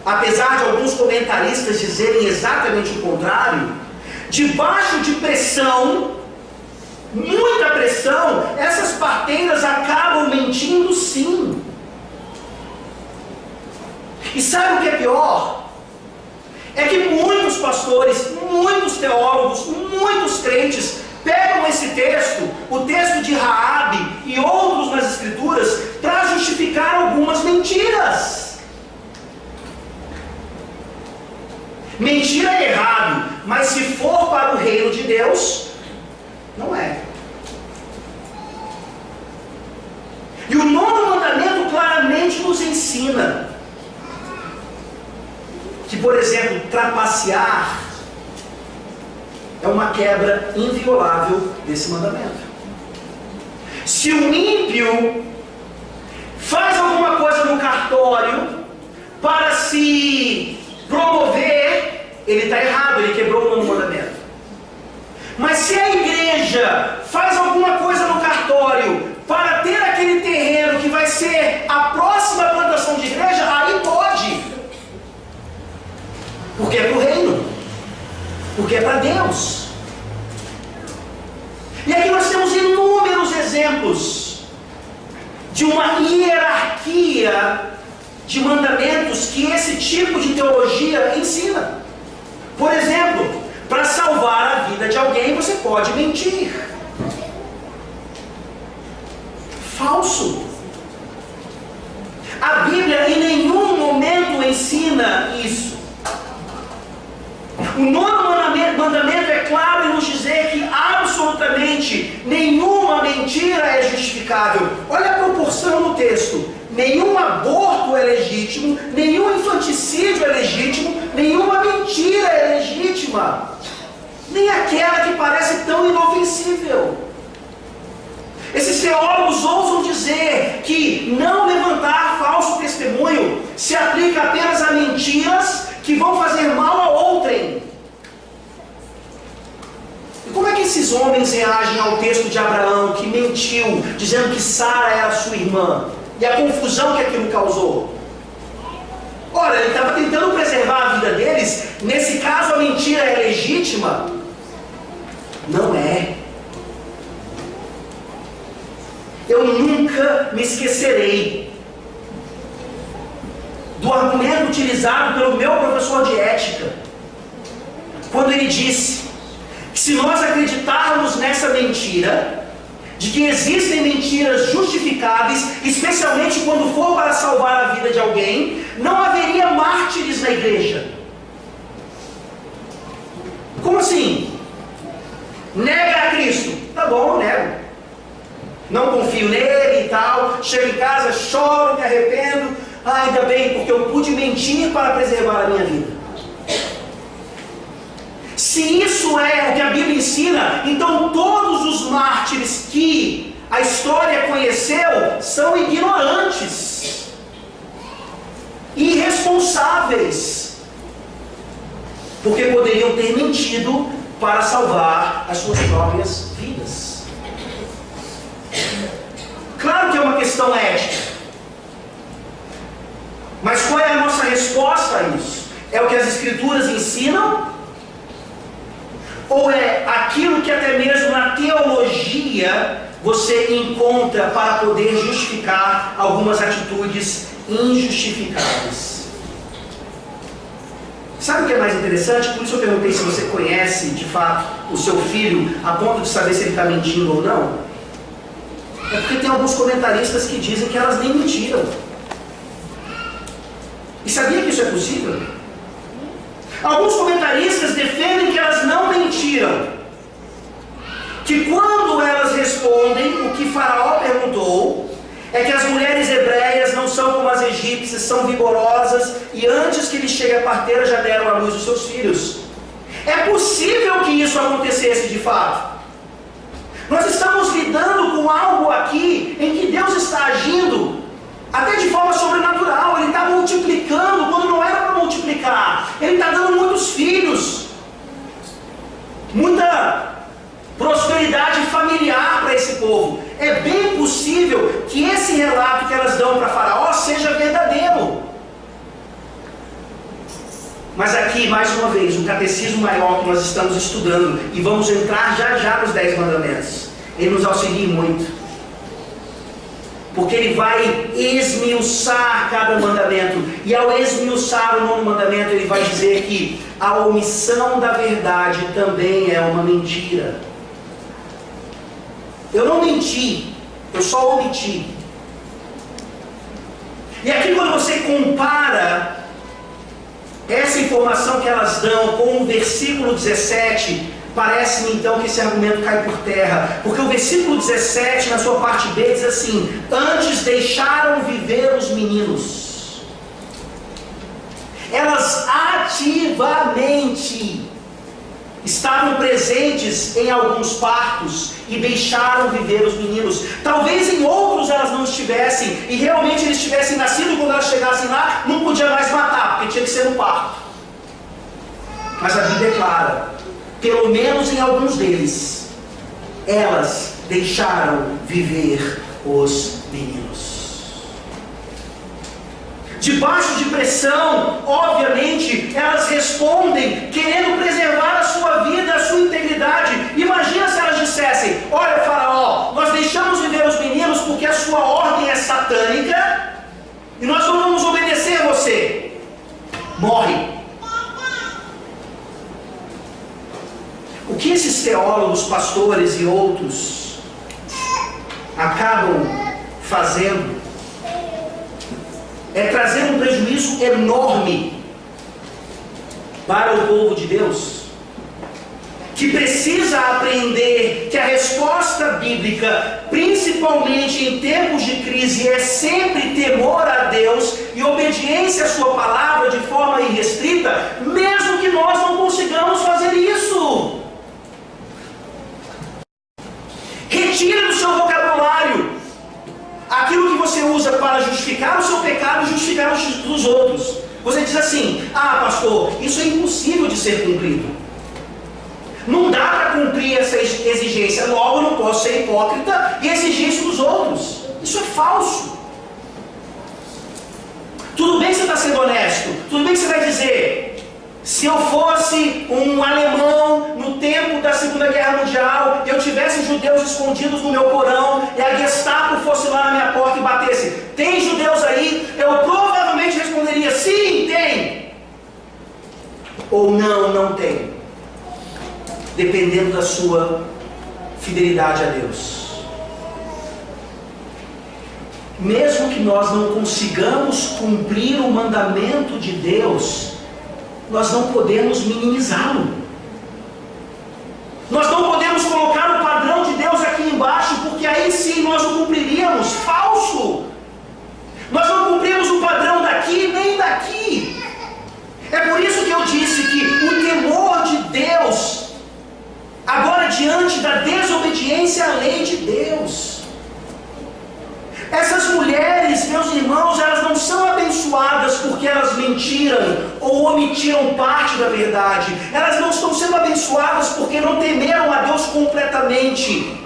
[SPEAKER 1] apesar de alguns comentaristas dizerem exatamente o contrário, debaixo de pressão, muita pressão, essas parteiras acabam mentindo sim. E sabe o que é pior? É que muitos pastores, muitos teólogos, muitos crentes pegam esse texto, o texto de Raabe e outros nas escrituras, para justificar algumas mentiras. Mentira é errado, mas se for para o reino de Deus, não é. E o 9º mandamento claramente nos ensina que, por exemplo, trapacear é uma quebra inviolável desse mandamento. Se o ímpio faz alguma coisa no cartório para se promover, ele está errado, ele quebrou o 9º mandamento. Mas se a igreja faz alguma coisa no cartório para ter aquele terreno que vai ser a próxima plantação de igreja, aí pode. Porque é para o reino. Porque é para Deus. E aqui nós temos inúmeros exemplos de uma hierarquia de mandamentos que esse tipo de teologia ensina. Por exemplo, para salvar a vida de alguém você pode mentir. Falso. A Bíblia em nenhum momento ensina isso. O 9º mandamento é claro em nos dizer que absolutamente nenhuma mentira é justificável. Olha a proporção no texto. Nenhum aborto é legítimo, nenhum infanticídio é legítimo, nenhuma mentira é legítima. Nem aquela que parece tão inofensível. Esses teólogos ousam dizer que não levantar falso testemunho se aplica apenas a mentiras que vão fazer mal a outrem. E como é que esses homens reagem ao texto de Abraão, que mentiu, dizendo que Sara era sua irmã, e a confusão que aquilo causou? Ora, ele estava tentando preservar a vida deles. Nesse caso a mentira é legítima? Não é. Eu nunca me esquecerei do argumento utilizado pelo meu professor de ética, quando ele disse que se nós acreditarmos nessa mentira, de que existem mentiras justificáveis, especialmente quando for para salvar a vida de alguém, não haveria mártires na igreja. Como assim? Nega a Cristo. Tá bom, eu nego. Não confio nele e tal. Chego em casa, choro, me arrependo. Ah, ainda bem, porque eu pude mentir para preservar a minha vida. Se isso é o que a Bíblia ensina, então todos os mártires que a história conheceu são ignorantes, irresponsáveis, porque poderiam ter mentido para salvar as suas próprias vidas. Claro que é uma questão ética, mas qual é a nossa resposta a isso? É o que as Escrituras ensinam? Ou é aquilo que até mesmo na teologia você encontra para poder justificar algumas atitudes injustificáveis? Sabe o que é mais interessante? Por isso eu perguntei se você conhece de fato o seu filho a ponto de saber se ele está mentindo ou não. É porque tem alguns comentaristas que dizem que elas nem mentiram. E sabia que isso é possível? Alguns comentaristas defendem que elas não mentiram. Que quando elas respondem o que Faraó perguntou, é que as mulheres hebreias não são como as egípcias, são vigorosas e antes que lhes chegue a parteira já deram à luz os seus filhos. É possível que isso acontecesse de fato. Nós estamos lidando com algo aqui em que Deus está agindo até de forma sobrenatural. Ele está multiplicando quando não era para multiplicar. Ele está dando muitos filhos, muita prosperidade familiar para esse povo. É bem possível que esse relato que elas dão para Faraó seja verdadeiro. Mas aqui, mais uma vez, um catecismo maior que nós estamos estudando, e vamos entrar já nos 10 mandamentos. Ele nos auxilia muito, porque ele vai esmiuçar cada mandamento, e ao esmiuçar o 9º mandamento, ele vai dizer que a omissão da verdade também é uma mentira. Eu não menti, eu só omiti. E aqui quando você compara essa informação que elas dão com o versículo 17, parece-me então que esse argumento cai por terra, porque o versículo 17, na sua parte B, diz assim: antes deixaram viver os meninos. Elas ativamente estavam presentes em alguns partos e deixaram viver os meninos. Talvez em outros elas não estivessem, e realmente eles tivessem nascido, quando elas chegassem lá, não podia mais matar, porque tinha que ser no parto. Mas a Bíblia é clara, pelo menos em alguns deles, elas deixaram viver os meninos. Debaixo de pressão, obviamente, elas respondem querendo preservar a sua vida, a sua integridade. Imagina se elas dissessem: olha, Faraó, nós deixamos viver os meninos porque a sua ordem é satânica e nós não vamos obedecer a você. Morre. O que esses teólogos, pastores e outros acabam fazendo é trazer um prejuízo enorme para o povo de Deus, que precisa aprender que a resposta bíblica, principalmente em tempos de crise, é sempre temor a Deus e obediência à sua palavra de forma irrestrita, mesmo que nós não consigamos fazer isso. Retire do seu vocabulário aquilo que você usa para justificar o seu pecado e justificar os dos outros. Você diz assim: ah, pastor, isso é impossível de ser cumprido. Não dá para cumprir essa exigência, logo eu não posso ser hipócrita e exigir isso dos outros. Isso é falso. Tudo bem que você está sendo honesto, tudo bem que você vai dizer: se eu fosse um alemão no tempo da Segunda Guerra Mundial, eu tivesse judeus escondidos no meu porão e a Gestapo fosse lá na minha porta e batesse: tem judeus aí? Eu provavelmente responderia: sim, tem. Ou não, não tem. Dependendo da sua fidelidade a Deus. Mesmo que nós não consigamos cumprir o mandamento de Deus, nós não podemos minimizá-lo. Nós não podemos colocar o padrão de Deus aqui embaixo, porque aí sim nós o cumpriríamos. Falso! Nós não cumprimos o padrão daqui nem daqui. É por isso que eu disse que o temor de Deus, agora diante da desobediência à lei de Deus, essas mulheres, meus irmãos, elas não são abençoadas porque elas mentiram ou omitiram parte da verdade. Elas não estão sendo abençoadas porque não temeram a Deus completamente,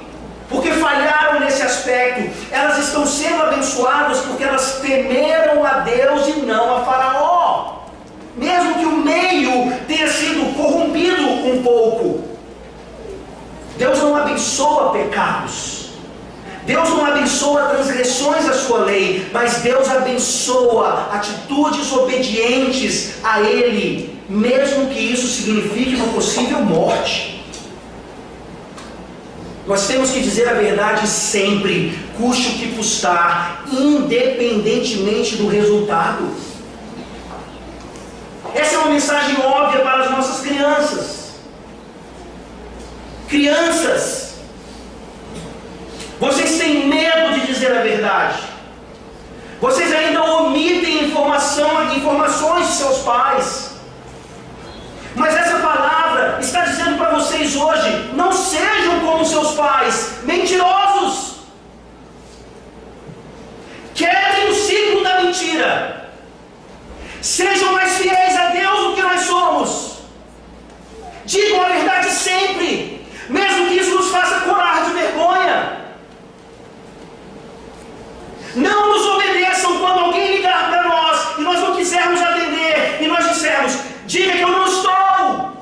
[SPEAKER 1] porque falharam nesse aspecto. Elas estão sendo abençoadas porque elas temeram a Deus e não a Faraó, mesmo que o meio tenha sido corrompido um pouco. Deus não abençoa pecados, Deus não abençoa transgressões à sua lei, mas Deus abençoa atitudes obedientes a Ele, mesmo que isso signifique uma possível morte. Nós temos que dizer a verdade sempre, custe o que custar, independentemente do resultado. Essa é uma mensagem óbvia para as nossas crianças. Crianças, vocês têm medo de dizer a verdade. informações de seus pais. Mas essa palavra está dizendo para vocês hoje: não sejam como seus pais, mentirosos. Quebrem o ciclo da mentira. Sejam mais fiéis a Deus do que nós somos. Digam a verdade sempre, mesmo que isso nos faça corar de vergonha. Não nos obedeçam quando alguém ligar para nós e nós não quisermos atender e nós dissermos: diga que eu não estou.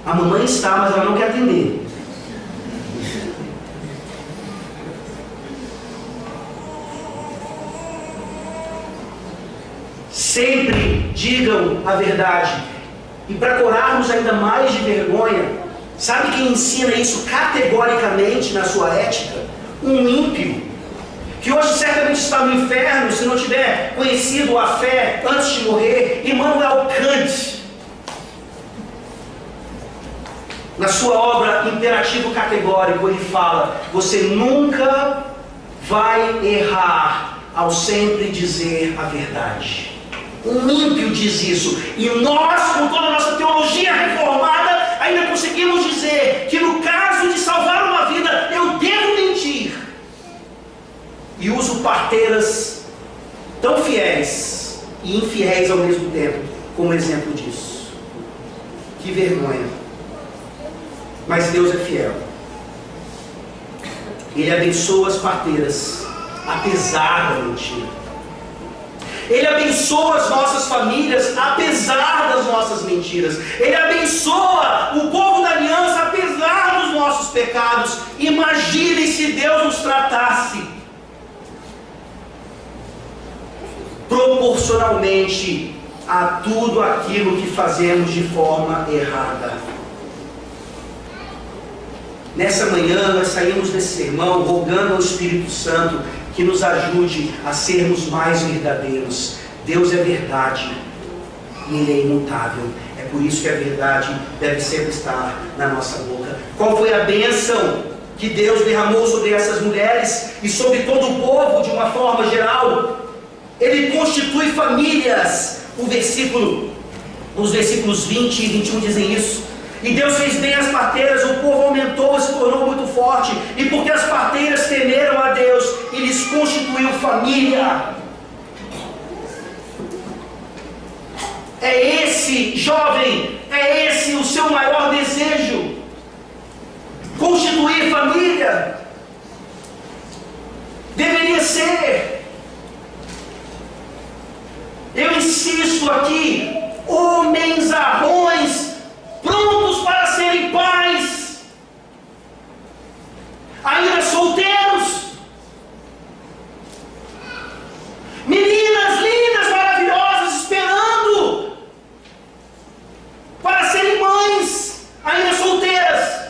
[SPEAKER 1] A mamãe está, mas ela não quer atender. Sempre digam a verdade. E para corarmos ainda mais de vergonha, sabe quem ensina isso categoricamente na sua ética? Um ímpio, que hoje certamente está no inferno, se não tiver conhecido a fé antes de morrer, Immanuel Kant. Na sua obra Imperativo Categórico, ele fala: você nunca vai errar ao sempre dizer a verdade. Um ímpio diz isso, e nós, com toda a nossa teologia reformada, ainda conseguimos dizer que no caso de salvar uma vida, eu devo mentir. E uso parteiras tão fiéis e infiéis ao mesmo tempo como exemplo disso. Que vergonha. Mas Deus é fiel. Ele abençoa as parteiras, apesar da mentira. Ele abençoa as nossas famílias, apesar das nossas mentiras. Ele abençoa o povo da aliança, apesar dos nossos pecados. Imagine se Deus nos tratasse proporcionalmente a tudo aquilo que fazemos de forma errada. Nessa manhã nós saímos desse sermão rogando ao Espírito Santo que nos ajude a sermos mais verdadeiros. Deus é verdade e Ele é imutável. É por isso que a verdade deve sempre estar na nossa boca. Qual foi a bênção que Deus derramou sobre essas mulheres e sobre todo o povo de uma forma geral? Ele constitui famílias. Os versículos 20 e 21 dizem isso. E Deus fez bem as parteiras, o povo aumentou e se tornou muito forte. E porque as parteiras temeram a Deus, Ele lhes constituiu família. É esse, jovem, é esse o seu maior desejo? Constituir família? Deveria ser. Eu insisto aqui, homens arrões, prontos para serem pais, ainda solteiros, meninas lindas, maravilhosas, esperando para serem mães, ainda solteiras.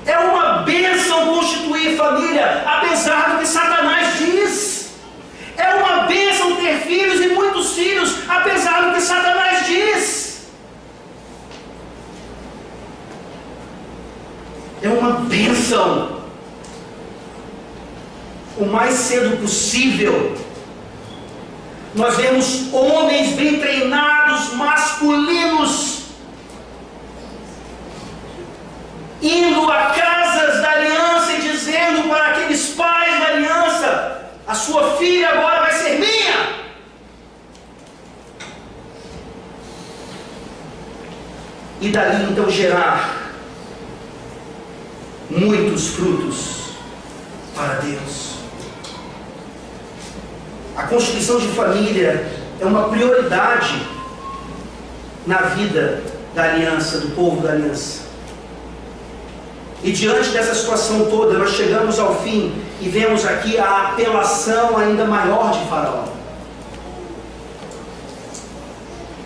[SPEAKER 1] É uma bênção constituir família, apesar do que Satanás diz. É uma bênção ter filhos e muitos filhos, apesar do que Satanás diz. É uma bênção. O mais cedo possível, nós vemos homens bem treinados, masculinos, indo a casas da aliança e dizendo para aqueles pais da aliança: a sua filha agora vai ser minha. E dali então gerar muitos frutos para Deus. A constituição de família é uma prioridade na vida da aliança, do povo da aliança. E diante dessa situação toda, nós chegamos ao fim e vemos aqui a apelação ainda maior de Faraó.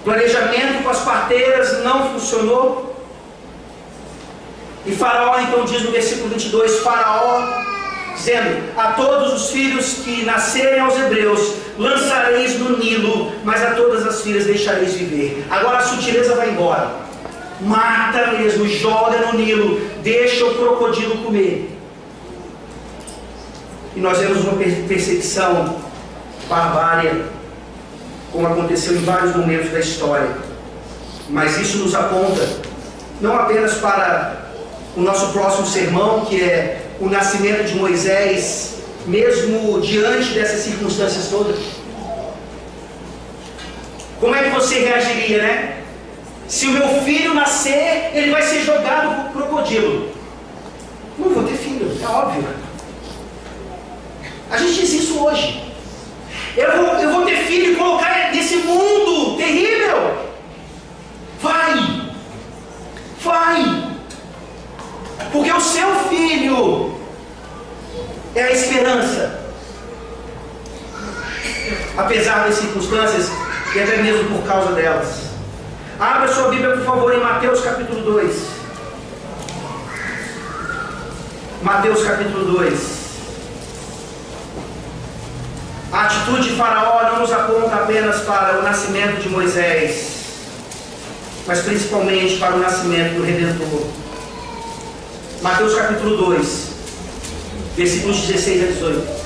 [SPEAKER 1] O planejamento com as parteiras não funcionou. E Faraó então diz no versículo 22, Faraó, dizendo: a todos os filhos que nascerem aos hebreus lançareis no Nilo, mas a todas as filhas deixareis viver. Agora a sutileza vai embora. Mata mesmo, joga no Nilo, deixa o crocodilo comer. E nós vemos uma perseguição barbária, como aconteceu em vários momentos da história. Mas isso nos aponta não apenas para o nosso próximo sermão, que é o nascimento de Moisés, mesmo diante dessas circunstâncias todas. Como é que você reagiria, né? Se o meu filho nascer, ele vai ser jogado por crocodilo. Não vou ter filho, é óbvio. A gente diz isso hoje. Eu vou ter filho e colocar nesse mundo terrível. Vai. Porque o seu filho é a esperança. Apesar das circunstâncias, e até mesmo por causa delas. Abra sua Bíblia, por favor, em Mateus capítulo 2. Mateus capítulo 2. A atitude de Faraó não nos aponta apenas para o nascimento de Moisés, mas principalmente para o nascimento do Redentor. Mateus capítulo 2, versículos 16 a 18.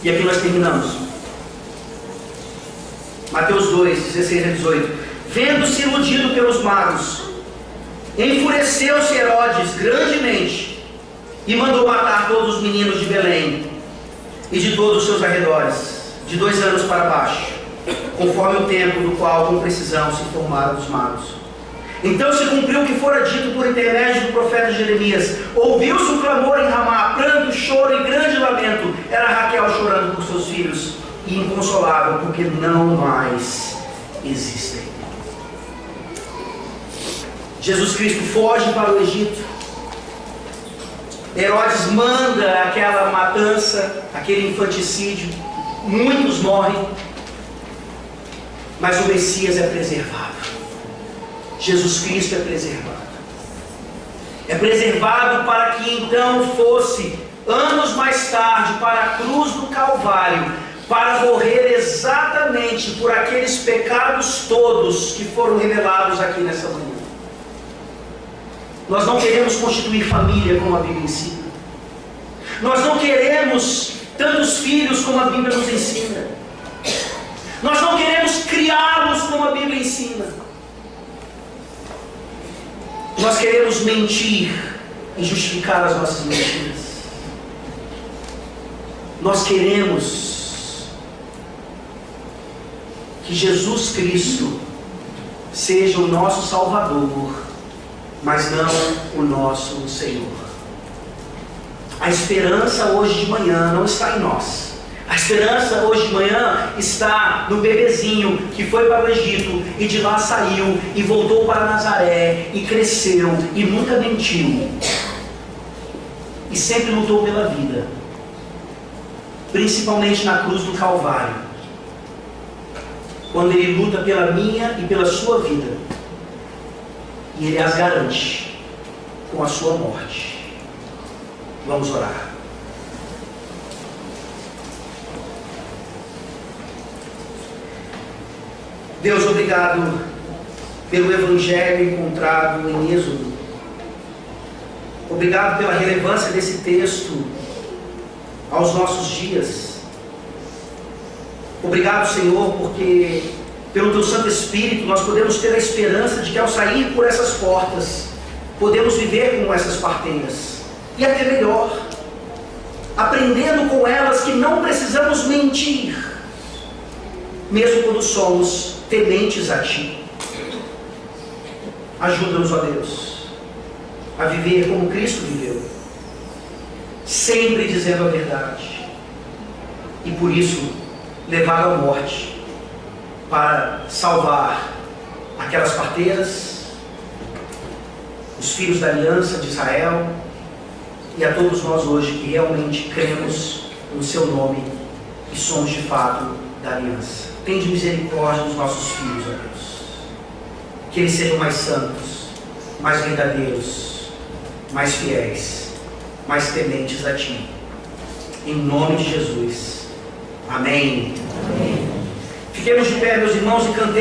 [SPEAKER 1] E aqui nós terminamos. Mateus 2, 16 a 18. Vendo-se iludido pelos magos, enfureceu-se Herodes grandemente e mandou matar todos os meninos de Belém e de todos os seus arredores, de 2 anos para baixo, conforme o tempo do qual com precisão se informaram dos magos. Então se cumpriu o que fora dito por intermédio do profeta Jeremias. Ouviu-se um clamor em Ramá, pranto, choro e grande lamento. Era Raquel chorando por seus filhos e inconsolável, porque não mais existem. Jesus Cristo foge para o Egito. Herodes manda aquela matança, aquele infanticídio. Muitos morrem, mas o Messias é preservado. Jesus Cristo é preservado. É preservado para que então fosse, anos mais tarde, para a cruz do Calvário, para morrer exatamente por aqueles pecados todos que foram revelados aqui nessa manhã. Nós não queremos constituir família como a Bíblia ensina. Nós não queremos tantos filhos como a Bíblia nos ensina. Nós não queremos criá-los como a Bíblia ensina. Nós queremos mentir e justificar as nossas mentiras. Nós queremos que Jesus Cristo seja o nosso Salvador, mas não o nosso Senhor. A esperança hoje de manhã não está em nós. A esperança hoje de manhã está no bebezinho que foi para o Egito e de lá saiu e voltou para Nazaré e cresceu e nunca mentiu e sempre lutou pela vida, principalmente na cruz do Calvário, quando ele luta pela minha e pela sua vida, e ele as garante com a sua morte. Vamos orar. Deus, obrigado pelo Evangelho encontrado em Êxodo. Obrigado pela relevância desse texto aos nossos dias. Obrigado, Senhor, porque pelo Teu Santo Espírito nós podemos ter a esperança de que ao sair por essas portas, podemos viver como essas parteiras. E até melhor, aprendendo com elas que não precisamos mentir, mesmo quando somos tementes a Ti. Ajuda-nos, ó Deus, a viver como Cristo viveu, sempre dizendo a verdade, e por isso levado à morte, para salvar aquelas parteiras, os filhos da aliança de Israel, e a todos nós hoje que realmente cremos no Seu nome e somos de fato da aliança. Tende misericórdia dos nossos filhos, ó Deus. Que eles sejam mais santos, mais verdadeiros, mais fiéis, mais tementes a Ti. Em nome de Jesus. Amém. Amém. Fiquemos de pé, meus irmãos, e cantemos.